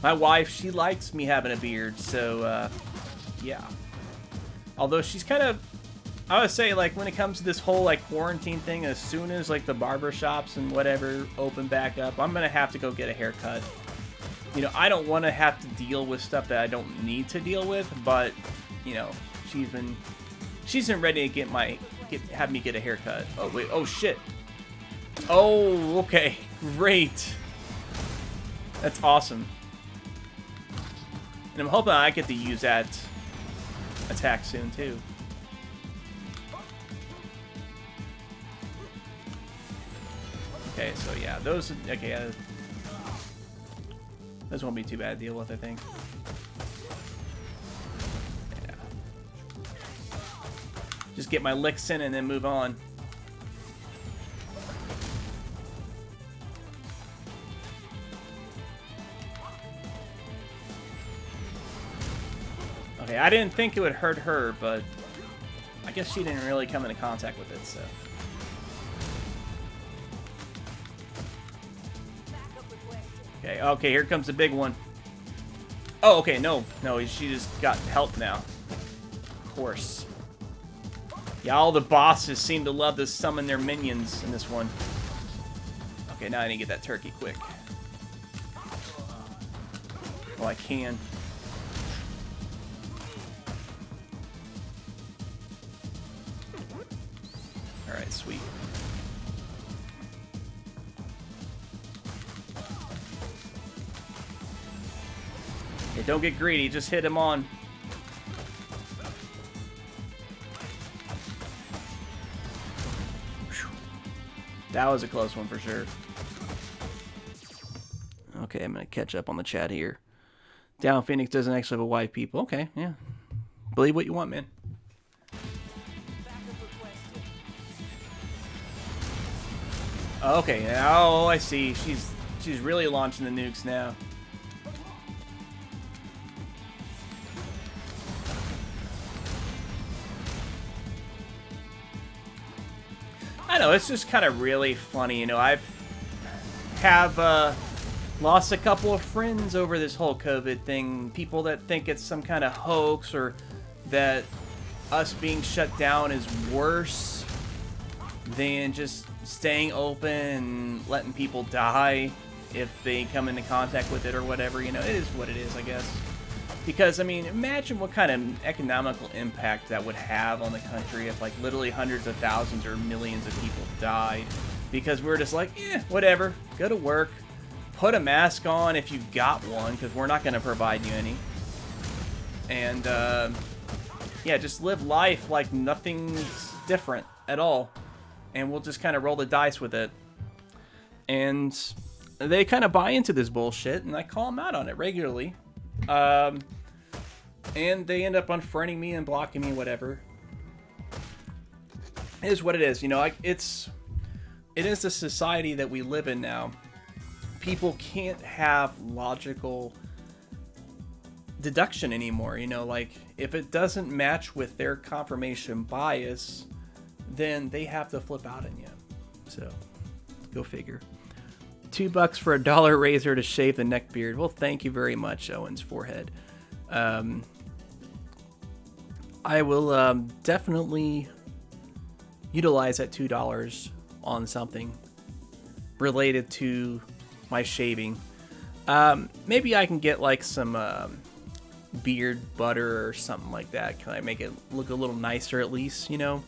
My wife, she likes me having a beard, so yeah. Although she's kind of, I would say, like, when it comes to this whole, like, quarantine thing, as soon as, like, the barber shops and whatever open back up, I'm gonna have to go get a haircut. You know, I don't want to have to deal with stuff that I don't need to deal with, but, you know, she's been ready to have me get a haircut. Oh, wait, oh, shit. Oh, okay, great. That's awesome. And I'm hoping I get to use that attack soon, too. Okay, so yeah, those... Okay, those won't be too bad to deal with, I think. Yeah. Just get my licks in and then move on. Okay, I didn't think it would hurt her, but I guess she didn't really come into contact with it, so... Okay, okay, here comes the big one. Oh, okay, no, she just got help now. Of course. Yeah, all the bosses seem to love to summon their minions in this one. Okay, now I need to get that turkey quick. Oh, I can. Alright, sweet. Yeah, don't get greedy, just hit him on. That was a close one for sure. Okay, I'm gonna catch up on the chat here. Down Phoenix doesn't actually have a wife, people. Okay, yeah. Believe what you want, man. Okay, oh, I see. She's really launching the nukes now. I know, it's just kind of really funny, you know. I've lost a couple of friends over this whole COVID thing. People that think it's some kind of hoax, or that us being shut down is worse than just staying open and letting people die if they come into contact with it or whatever. You know, it is what it is, I guess. Because, I mean, imagine what kind of economical impact that would have on the country if, like, literally hundreds of thousands or millions of people died. Because we were just like, whatever, go to work, put a mask on if you've got one, because we're not going to provide you any. And, yeah, just live life like nothing's different at all. And we'll just kind of roll the dice with it. And they kind of buy into this bullshit, and I call them out on it regularly. And they end up unfriending me and blocking me, whatever. It is what it is, you know. It is the society that we live in now. People can't have logical deduction anymore, you know. Like, if it doesn't match with their confirmation bias, then they have to flip out on you. So, go figure. $2 for a $1 razor to shave the neck beard. Well, thank you very much, Owen's forehead. I will definitely utilize that $2 on something related to my shaving. Maybe I can get like some beard butter or something like that. Can I make it look a little nicer at least, you know?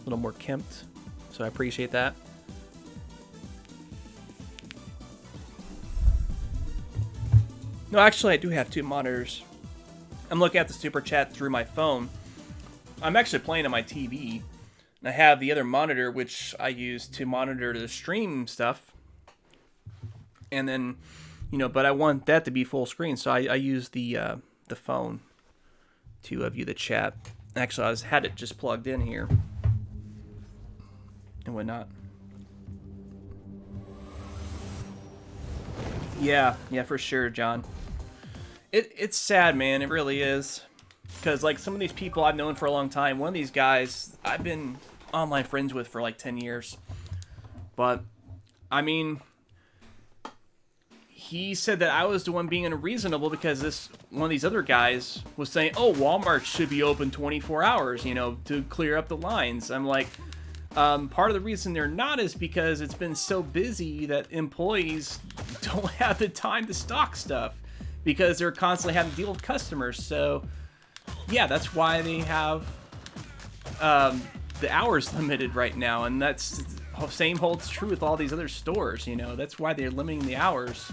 A little more kempt. So I appreciate that. No, actually, I do have two monitors. I'm looking at the super chat through my phone. I'm actually playing on my TV. And I have the other monitor, which I use to monitor the stream stuff. And then, you know, but I want that to be full screen, so I use the phone to view the chat. Actually, I had it just plugged in here and whatnot. Yeah, for sure, John. It's sad, man. It really is. Because, like, some of these people I've known for a long time, one of these guys I've been online friends with for, like, 10 years. But, I mean, he said that I was the one being unreasonable because one of these other guys was saying, oh, Walmart should be open 24 hours, you know, to clear up the lines. I'm like, part of the reason they're not is because it's been so busy that employees don't have the time to stock stuff because they're constantly having to deal with customers. So, yeah, that's why they have the hours limited right now, and that's same holds true with all these other stores, you know. That's why they're limiting the hours.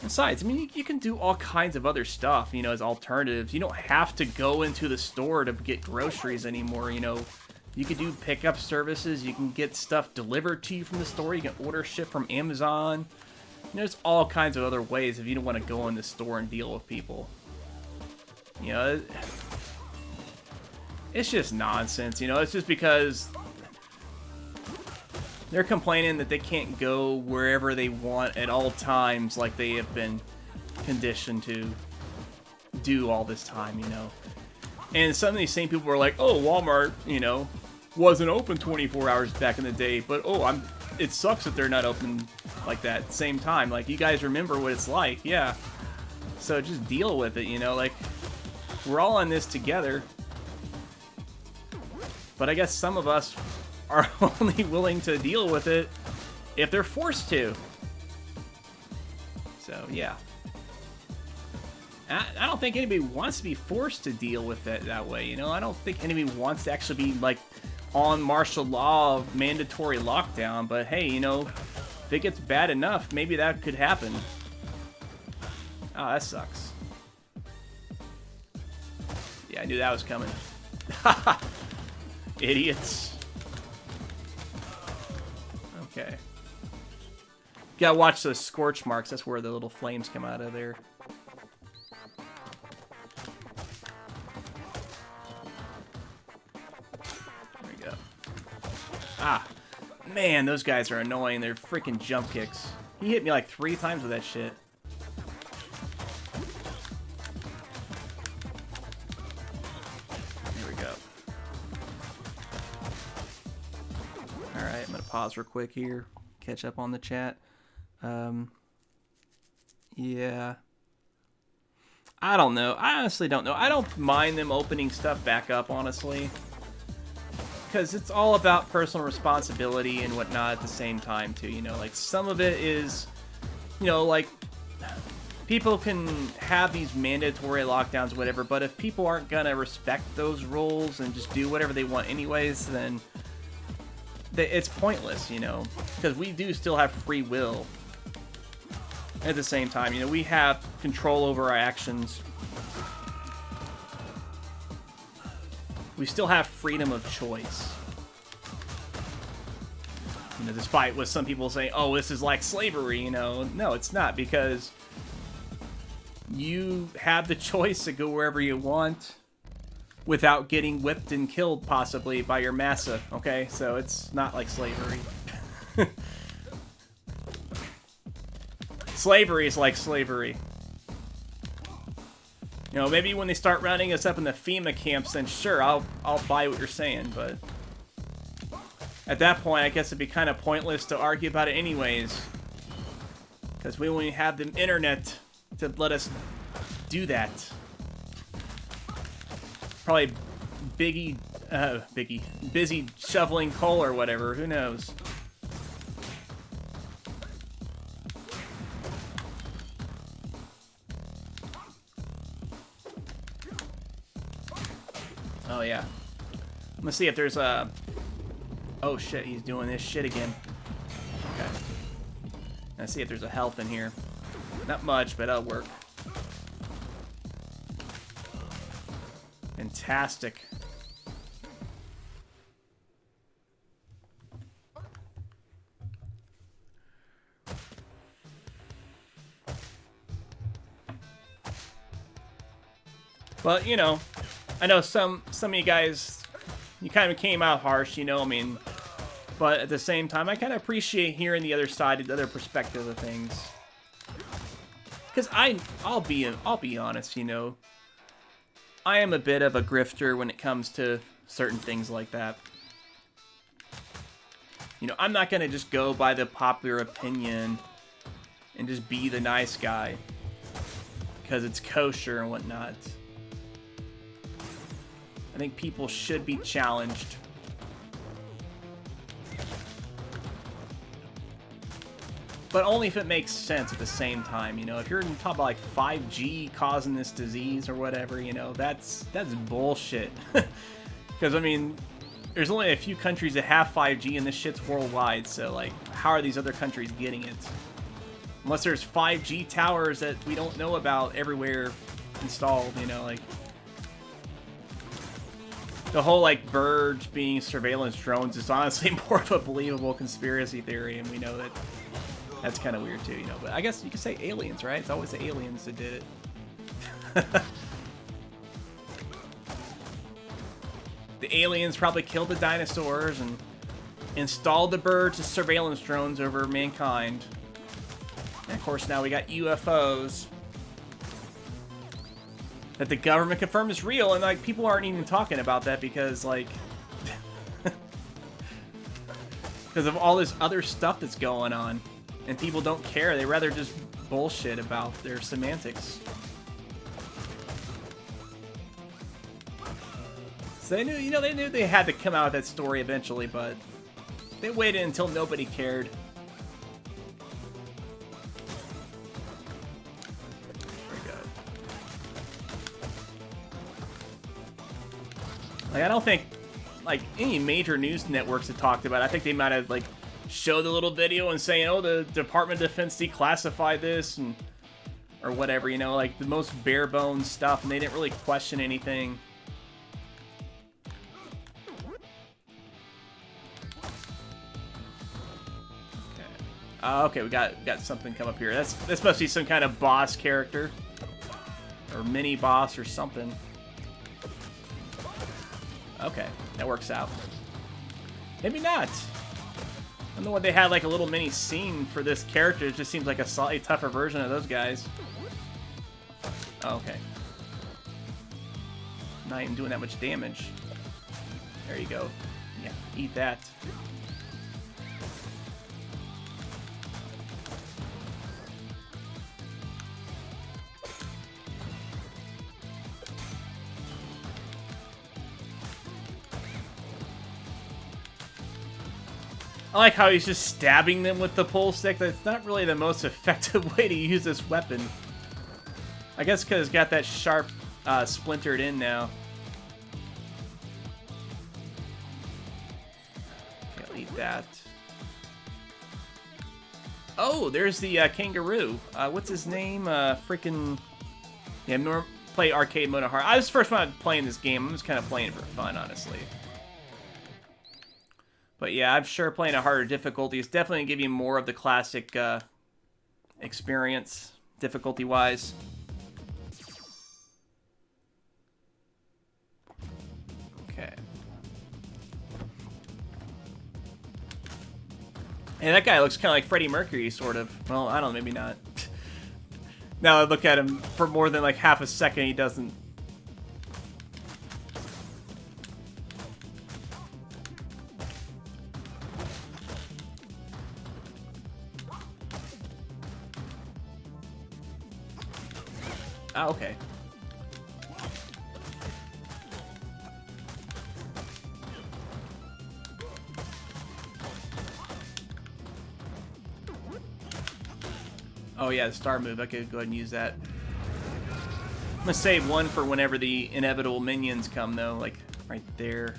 Besides, I mean, you can do all kinds of other stuff, you know, as alternatives. You don't have to go into the store to get groceries anymore, you know. You can do pickup services. You can get stuff delivered to you from the store. You can order shit from Amazon. You know, there's all kinds of other ways if you don't want to go in the store and deal with people. You know, it's just nonsense, you know. It's just because they're complaining that they can't go wherever they want at all times like they have been conditioned to do all this time, you know. And some of these same people were like, oh, Walmart, you know, wasn't open 24 hours back in the day, but oh, it sucks that they're not open like that at the same time. Like, you guys remember what it's like, yeah. So just deal with it, you know, like, we're all in this together. But I guess some of us are only willing to deal with it if they're forced to. So, yeah. I don't think anybody wants to be forced to deal with it that way, you know? I don't think anybody wants to actually be, like, on martial law mandatory lockdown, but hey, you know, if it gets bad enough, maybe that could happen. Oh, that sucks. Yeah, I knew that was coming. Haha! Idiots. Okay. Gotta watch those scorch marks. That's where the little flames come out of there. There we go. Ah. Man, those guys are annoying. They're freaking jump kicks. He hit me like 3 times with that shit. There we go. Alright, I'm gonna pause real quick here. Catch up on the chat. Yeah. I don't know. I honestly don't know. I don't mind them opening stuff back up, honestly. Because it's all about personal responsibility and whatnot at the same time, too. You know, like, some of it is, you know, like, people can have these mandatory lockdowns, whatever, but if people aren't gonna respect those rules and just do whatever they want anyways, then it's pointless, you know, because we do still have free will. At the same time, you know, we have control over our actions. We still have freedom of choice. You know, despite what some people say, oh, this is like slavery, you know. No, it's not, because you have the choice to go wherever you want without getting whipped and killed, possibly, by your massa, okay? So it's not like slavery. Slavery is like slavery. You know, maybe when they start rounding us up in the FEMA camps, then sure, I'll buy what you're saying, but at that point, I guess it'd be kind of pointless to argue about it anyways, because we only have the internet to let us do that. Probably busy shoveling coal or whatever, who knows. Oh, yeah. I'm gonna see if there's a... Oh, shit, he's doing this shit again. Okay. Let's see if there's a health in here. Not much, but that'll work. Fantastic. But, you know, I know some of you guys, you kind of came out harsh, you know, I mean, but at the same time, I kind of appreciate hearing the other side, the other perspective of things. Because I'll be honest, you know, I am a bit of a grifter when it comes to certain things like that. You know, I'm not going to just go by the popular opinion and just be the nice guy because it's kosher and whatnot. I think people should be challenged. But only if it makes sense at the same time, you know. If you're talking about like 5G causing this disease or whatever, you know, that's bullshit. Because I mean, there's only a few countries that have 5G and this shit's worldwide, so like, how are these other countries getting it? Unless there's 5G towers that we don't know about everywhere installed, you know, like the whole like birds being surveillance drones is honestly more of a believable conspiracy theory, and we know that that's kind of weird too, you know. But I guess you could say aliens, right? It's always the aliens that did it. The aliens probably killed the dinosaurs and installed the birds as surveillance drones over mankind. And of course now we got UFOs that the government confirmed is real, and like people aren't even talking about that because like because of all this other stuff that's going on. And people don't care. They rather just bullshit about their semantics. So they knew, you know, they knew they had to come out with that story eventually, but they waited until nobody cared. Very good. Like, I don't think, like, any major news networks have talked about it. I think they might have, like, show the little video and saying, oh, the Department of Defense declassified this, and or whatever, you know, like the most bare bones stuff, and they didn't really question anything. Okay, we got something come up here. This must be some kind of boss character or mini boss or something. Okay, that works out. Maybe not. I don't know what they had, like a little mini scene for this character. It just seems like a slightly tougher version of those guys. Oh, okay. Not even doing that much damage. There you go. Yeah, eat that. I like how he's just stabbing them with the pole stick. That's not really the most effective way to use this weapon. I guess because it's got that sharp, splintered in now. Okay, I'll eat that. Oh, there's the kangaroo. What's his name? Freaking... Yeah, play arcade mode of hard. I was the first one playing this game. I'm just kind of playing it for fun, honestly. But yeah, I'm sure playing a harder difficulty is definitely going to give you more of the classic experience, difficulty-wise. Okay. And that guy looks kind of like Freddie Mercury, sort of. Well, I don't know, maybe not. Now I look at him for more than like half a second, he doesn't. Ah, okay. Oh yeah, the star move. I could go ahead and use that. I'm gonna save one for whenever the inevitable minions come, though. Like, right there.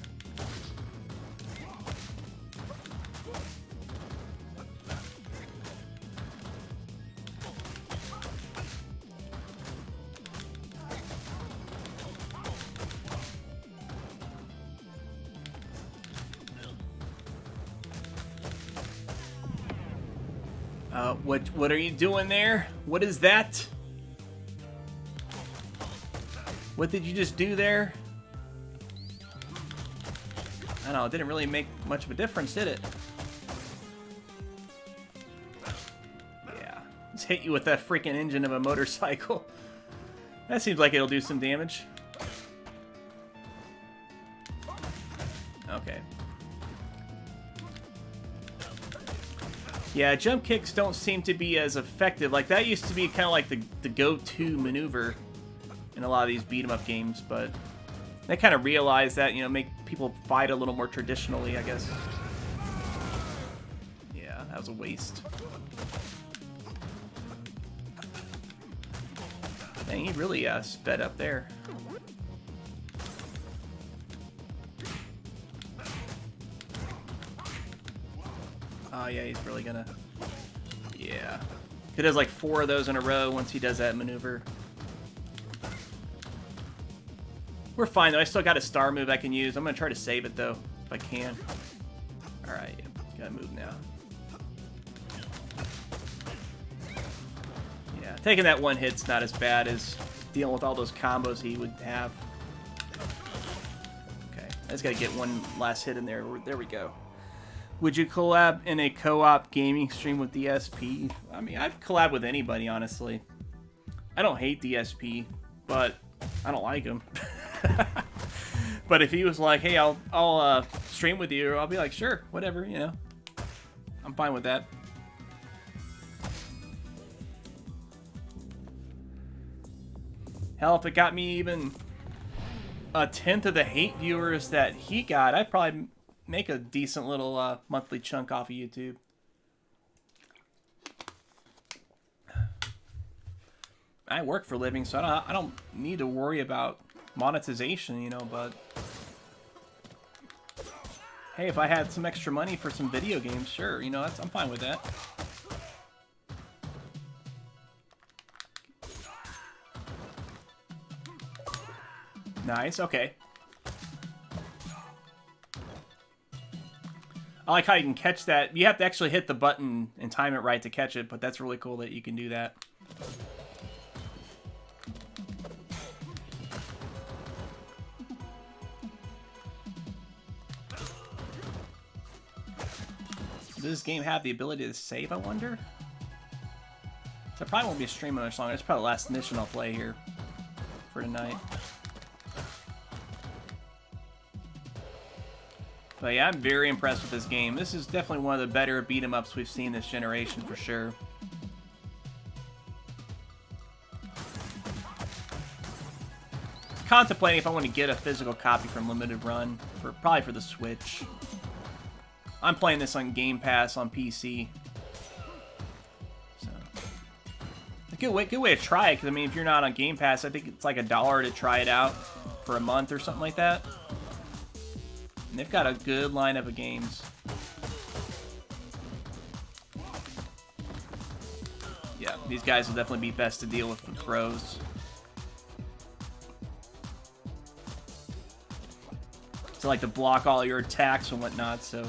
What are you doing there? What is that? What did you just do there? I don't know, it didn't really make much of a difference, did it? Yeah. Just hit you with that freaking engine of a motorcycle. That seems like it'll do some damage. Okay. Yeah, jump kicks don't seem to be as effective. Like, that used to be kind of like the go-to maneuver in a lot of these beat-em-up games, but they kind of realized that, you know, make people fight a little more traditionally, I guess. Yeah, that was a waste. Dang, he really sped up there. Oh, yeah, he's really gonna... Yeah. He does like 4 of those in a row once he does that maneuver. We're fine, though. I still got a star move I can use. I'm gonna try to save it, though, if I can. Alright, gotta move now. Yeah, taking that one hit's not as bad as dealing with all those combos he would have. Okay, I just gotta get one last hit in there. There we go. Would you collab in a co-op gaming stream with DSP? I mean, I've collabed with anybody, honestly. I don't hate DSP, but I don't like him. But if he was like, hey, I'll stream with you, I'll be like, sure, whatever, you know. I'm fine with that. Hell, if it got me even a 10th of the hate viewers that he got, I'd probably make a decent little monthly chunk off of YouTube. I work for a living, so I don't need to worry about monetization, you know, but hey, if I had some extra money for some video games, sure, you know, I'm fine with that. Nice, okay. I like how you can catch that. You have to actually hit the button and time it right to catch it, but that's really cool that you can do that. Does this game have the ability to save, I wonder? So I probably won't be streaming much longer. It's probably the last mission I'll play here for tonight. But yeah, I'm very impressed with this game. This is definitely one of the better beat-em-ups we've seen this generation, for sure. Contemplating if I want to get a physical copy from Limited Run, probably for the Switch. I'm playing this on Game Pass on PC. So, a good way to try it, because I mean, if you're not on Game Pass, I think it's like $1 to try it out for a month or something like that. And they've got a good lineup of games. Yeah, these guys will definitely be best to deal with the pros. So like to block all your attacks and whatnot, so...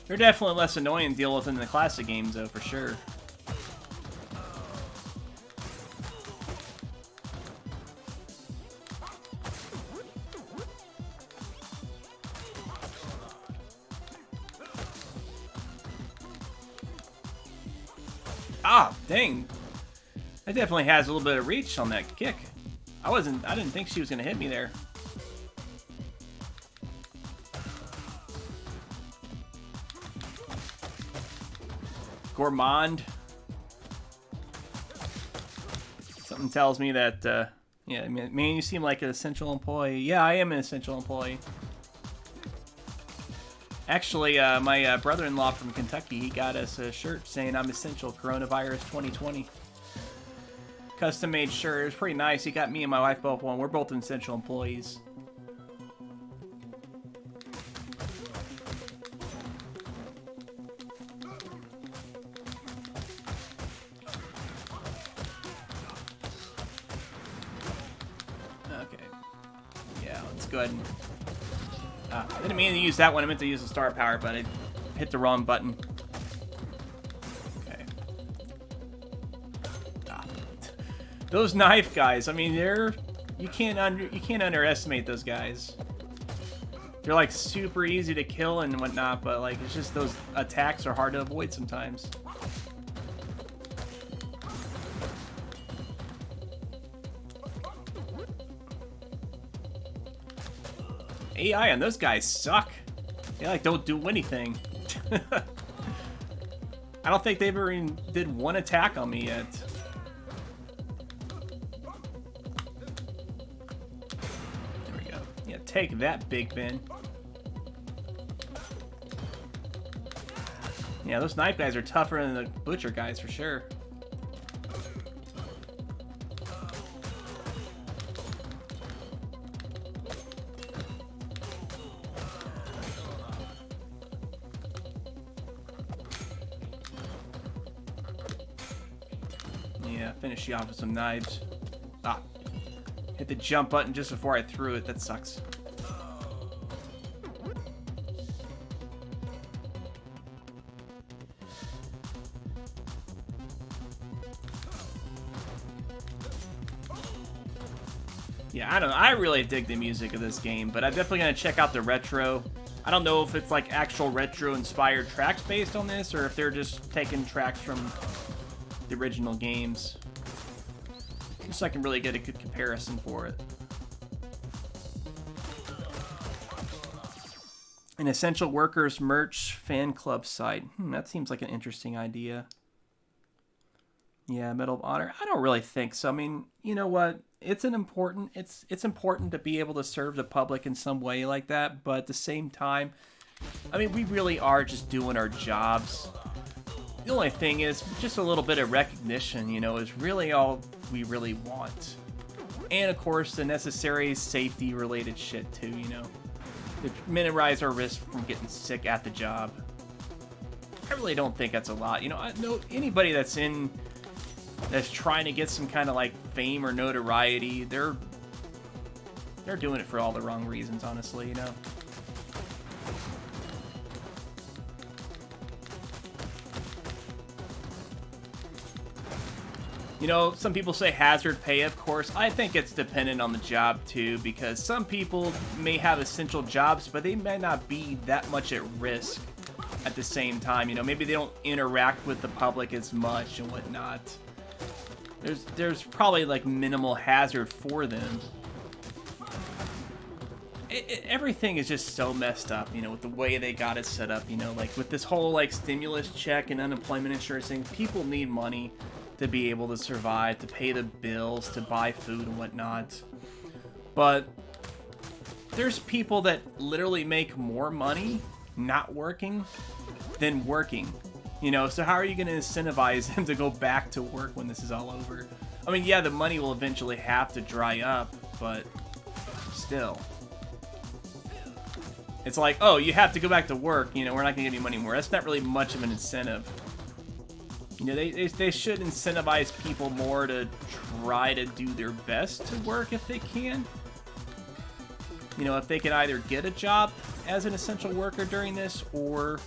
They're definitely less annoying to deal with than the classic games, though, for sure. Ah, dang. That definitely has a little bit of reach on that kick. I didn't think she was gonna hit me there. Gourmand. Something tells me that, yeah, man, you seem like an essential employee. Yeah, I am an essential employee. Actually, my brother-in-law from Kentucky, he got us a shirt saying I'm essential, coronavirus 2020. Custom-made shirt. It was pretty nice. He got me and my wife both one. We're both essential employees. Go ahead and... I didn't mean to use that one. I meant to use the star power, but I hit the wrong button. Okay. Ah. Those knife guys, I mean, you can't underestimate those guys. They're like super easy to kill and whatnot, but like it's just those attacks are hard to avoid sometimes. AI on those guys suck. They like don't do anything. I don't think they've ever even did one attack on me yet. There we go. Yeah, take that, Big Ben. Yeah, those knife guys are tougher than the butcher guys for sure. Yeah, finish you off with some knives. Ah, hit the jump button just before I threw it. That sucks. Yeah, I don't know. I really dig the music of this game, but I'm definitely going to check out the retro. I don't know if it's like actual retro-inspired tracks based on this, or if they're just taking tracks from the original games. Just so I can really get a good comparison for it. An Essential Workers merch fan club site. That seems like an interesting idea. Yeah, Medal of Honor. I don't really think so. I mean, you know what? It's important to be able to serve the public in some way like that, but at the same time, I mean, we really are just doing our jobs. The only thing is, just a little bit of recognition, you know, is really all we really want. And of course, the necessary safety-related shit too, you know, to minimize our risk from getting sick at the job. I really don't think that's a lot. You know, I know anybody that's trying to get some kind of like fame or notoriety, they're doing it for all the wrong reasons, honestly, you know. You know, some people say hazard pay, of course. I think it's dependent on the job too, because some people may have essential jobs, but they may not be that much at risk at the same time. You know, maybe they don't interact with the public as much and whatnot. There's probably like minimal hazard for them. Everything is just so messed up, you know, with the way they got it set up, you know, like with this whole like stimulus check and unemployment insurance thing. People need money to be able to survive, to pay the bills, to buy food and whatnot. But there's people that literally make more money not working than working. You know, so how are you going to incentivize them to go back to work when this is all over? I mean, yeah, the money will eventually have to dry up, but still. It's like, oh, you have to go back to work, you know, we're not going to give you money more. That's not really much of an incentive. You know, they should incentivize people more to try to do their best to work if they can. You know, if they can either get a job as an essential worker during this, or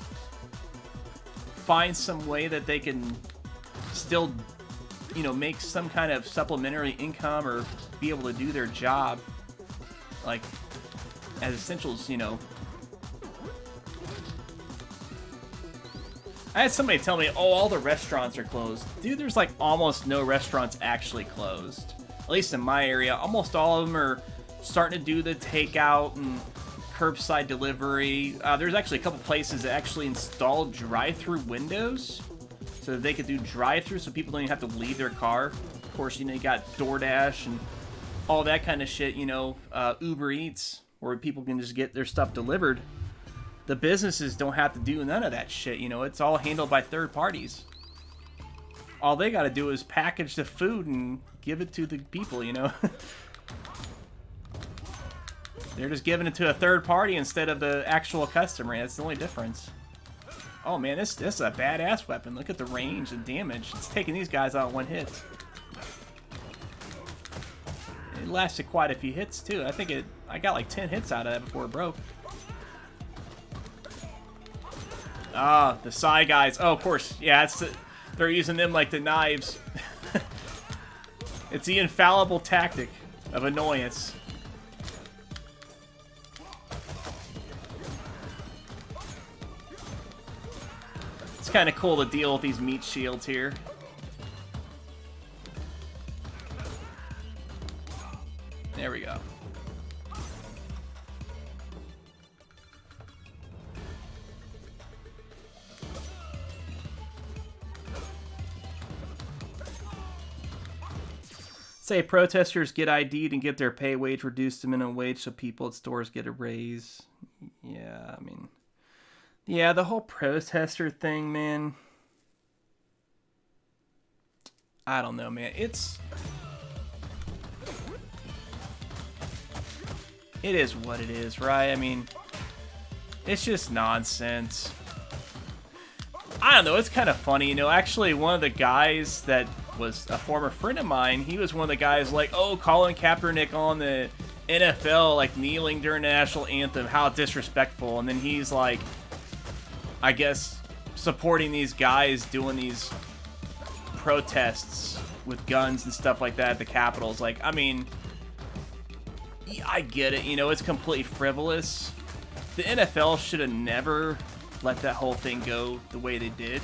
find some way that they can still, you know, make some kind of supplementary income or be able to do their job, like, as essentials, you know. I had somebody tell me, oh, all the restaurants are closed. Dude, there's like almost no restaurants actually closed. At least in my area, almost all of them are starting to do the takeout and curbside delivery. There's actually a couple places that actually installed drive-through windows so that they could do drive-through so people don't even have to leave their car. Of course, you know, you got DoorDash and all that kind of shit, you know, Uber Eats, where people can just get their stuff delivered. The businesses don't have to do none of that shit, you know, it's all handled by third parties. All they gotta do is package the food and give it to the people, you know. They're just giving it to a third party instead of the actual customer. That's the only difference. Oh man, this is a badass weapon. Look at the range and damage. It's taking these guys out in one hit. It lasted quite a few hits too. I got like 10 hits out of that before it broke. Ah, the Psy guys. Oh, of course. Yeah, they're using them like the knives. It's the infallible tactic of annoyance. It's kind of cool to deal with these meat shields here. There we go. Say protesters get ID'd and get their pay wage reduced to minimum wage so people at stores get a raise. Yeah, I mean... Yeah, the whole protester thing, man. I don't know, man. It is what it is, right? I mean, it's just nonsense. I don't know, it's kind of funny, you know, actually one of the guys that was a former friend of mine, he was one of the guys like, oh, Colin Kaepernick on the NFL, like, kneeling during the national anthem, how disrespectful, and then he's like, I guess, supporting these guys doing these protests with guns and stuff like that at the Capitals. Like, I mean, I get it, you know, it's completely frivolous. The NFL should have never let that whole thing go the way they did.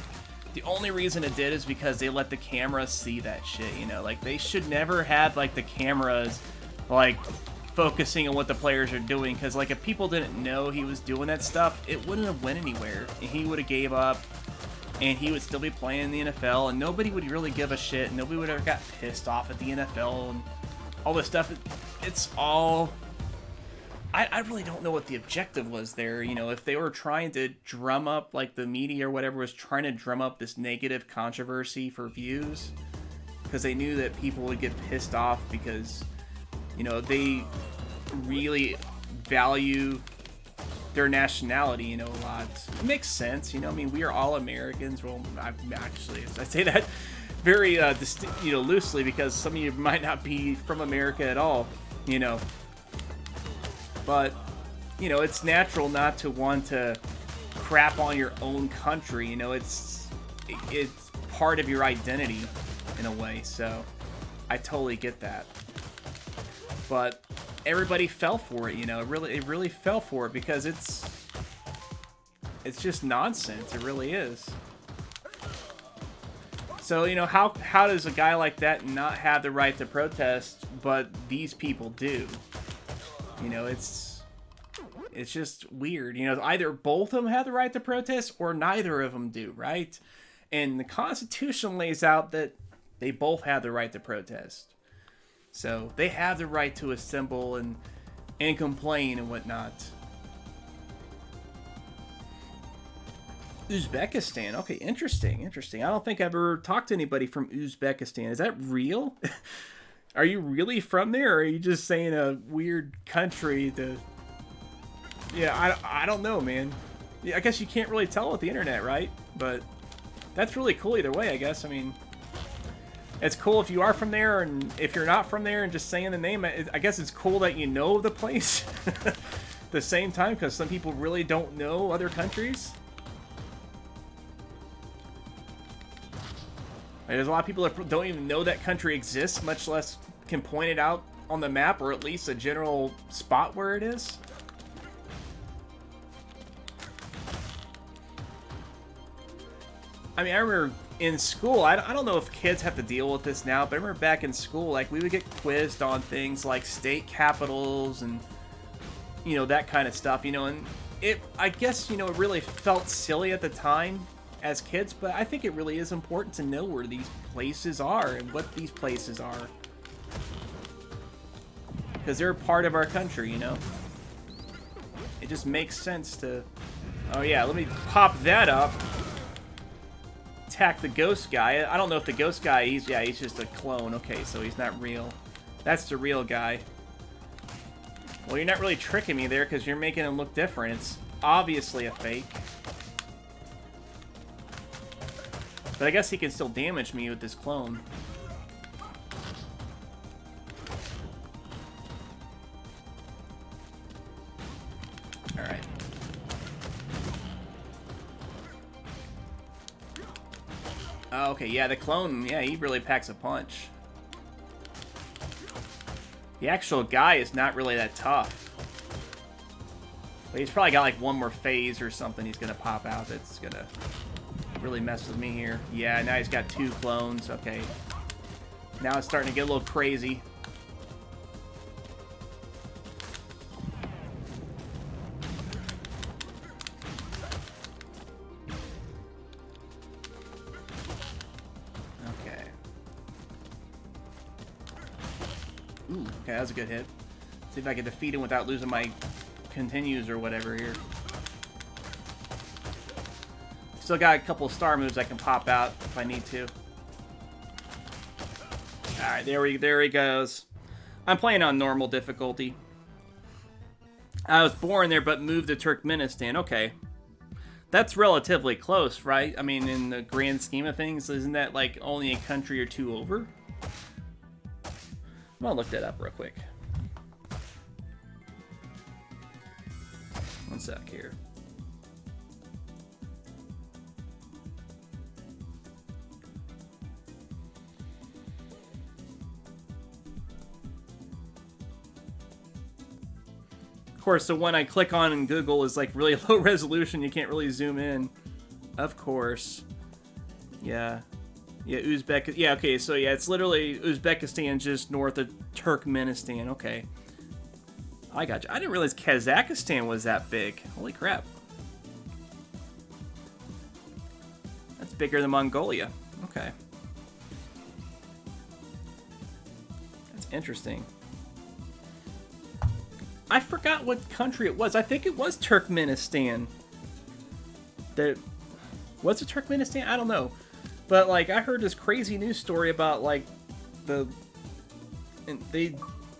The only reason it did is because they let the cameras see that shit, you know? Like, they should never have, like, the cameras, like, focusing on what the players are doing, because, like, if people didn't know he was doing that stuff, it wouldn't have went anywhere, and he would have gave up, and he would still be playing in the NFL, and nobody would really give a shit, and nobody would have got pissed off at the NFL, and all this stuff. It's all... I really don't know what the objective was there, you know, if they were trying to drum up, like, the media or whatever was trying to drum up this negative controversy for views, because they knew that people would get pissed off because, you know, they really value their nationality, you know, a lot. It makes sense, you know, I mean, we are all Americans. Well, I say that very, you know, loosely, because some of you might not be from America at all, you know. But, you know, it's natural not to want to crap on your own country, you know, it's part of your identity in a way, so I totally get that. But everybody fell for it, you know, it really fell for it, because it's just nonsense, it really is. So, you know, how does a guy like that not have the right to protest, but these people do? You know, it's just weird. You know, either both of them have the right to protest or neither of them do, right? And the Constitution lays out that they both have the right to protest. So they have the right to assemble and complain and whatnot. Uzbekistan. Okay, interesting. I don't think I've ever talked to anybody from Uzbekistan. Is that real? Are you really from there, or are you just saying a weird country to... Yeah, I don't know, man. Yeah, I guess you can't really tell with the internet, right? But that's really cool either way, I guess. I mean, it's cool if you are from there, and if you're not from there and just saying the name, I guess it's cool that you know the place at the same time, because some people really don't know other countries. There's a lot of people that don't even know that country exists, much less can point it out on the map, or at least a general spot where it is. I mean, I remember in school, I don't know if kids have to deal with this now, but I remember back in school, like, we would get quizzed on things like state capitals and, you know, that kind of stuff, you know, and I guess, you know, it really felt silly at the time as kids, but I think it really is important to know where these places are and what these places are, because they're part of our country, you know. It just makes sense to... Oh yeah, let me pop that up. Attack the ghost guy. I don't know if the ghost guy, he's just a clone. Okay, so he's not real. That's the real guy. Well, you're not really tricking me there, because you're making him look different. It's obviously a fake. But I guess he can still damage me with this clone. Alright. Oh, okay, yeah, the clone, yeah, he really packs a punch. The actual guy is not really that tough. But he's probably got like one more phase or something he's gonna pop out that's gonna really mess with me here. Yeah, now he's got 2 clones. Okay. Now it's starting to get a little crazy. Okay. Ooh, okay, that was a good hit. See if I can defeat him without losing my continues or whatever here. Still got a couple of star moves I can pop out if I need to. Alright, there he goes. I'm playing on normal difficulty. I was born there but moved to Turkmenistan. Okay. That's relatively close, right? I mean, in the grand scheme of things, isn't that like only a country or two over? I'm gonna look that up real quick. One sec here. Of course, the one I click on in Google is like really low resolution. You can't really zoom in. Of course. Yeah. Yeah, Uzbek. Yeah, okay, so yeah, it's literally Uzbekistan just north of Turkmenistan. Okay. I got you. I didn't realize Kazakhstan was that big. Holy crap. That's bigger than Mongolia. Okay. That's interesting. I forgot what country it was. I think it was Turkmenistan. Was it Turkmenistan? I don't know. But, like, I heard this crazy news story about, like, they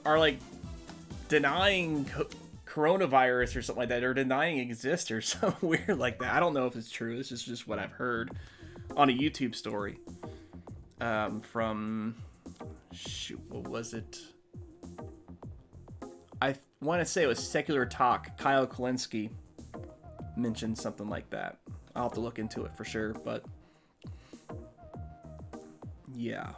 are, like, denying coronavirus or something like that, or denying it exists or something weird like that. I don't know if it's true. This is just what I've heard on a YouTube story. From, shoot, what was it? I want to say it was Secular Talk. Kyle Kalinske mentioned something like that. I'll have to look into it for sure, but yeah.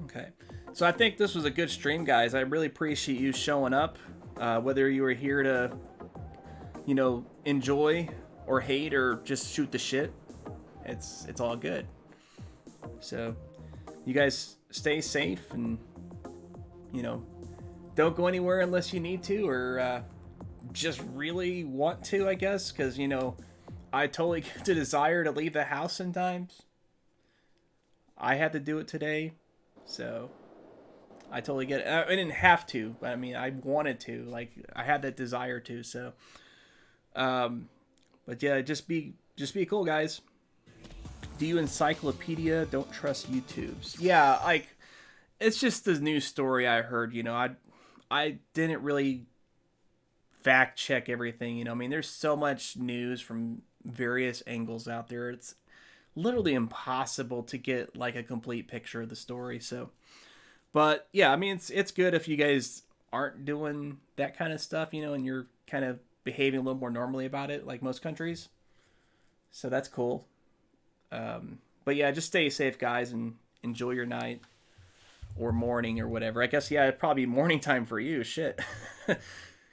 Okay. So I think this was a good stream, guys. I really appreciate you showing up. Whether you were here to, you know, enjoy or hate or just shoot the shit, it's all good. So you guys stay safe and, you know, don't go anywhere unless you need to or just really want to, I guess, because, you know, I totally get the desire to leave the house sometimes. I had to do it today, so I totally get it. I didn't have to, but I mean, I wanted to. Like, I had that desire to, so. But yeah, just be cool, guys. Do you encyclopedia? Don't trust YouTubes. Yeah, like, it's just the news story I heard, you know. I didn't really fact check everything, you know. I mean, there's so much news from various angles out there. It's literally impossible to get like a complete picture of the story. So, but yeah, I mean, it's good if you guys aren't doing that kind of stuff, you know, and you're kind of behaving a little more normally about it, like most countries. So that's cool. But yeah, just stay safe, guys, and enjoy your night or morning or whatever. I guess, yeah, it'd probably be morning time for you. Shit.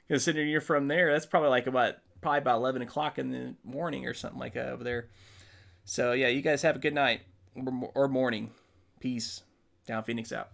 Considering you're from there, that's probably like about 11 o'clock in the morning or something like that over there. So yeah, you guys have a good night or morning. Peace. Down Phoenix out.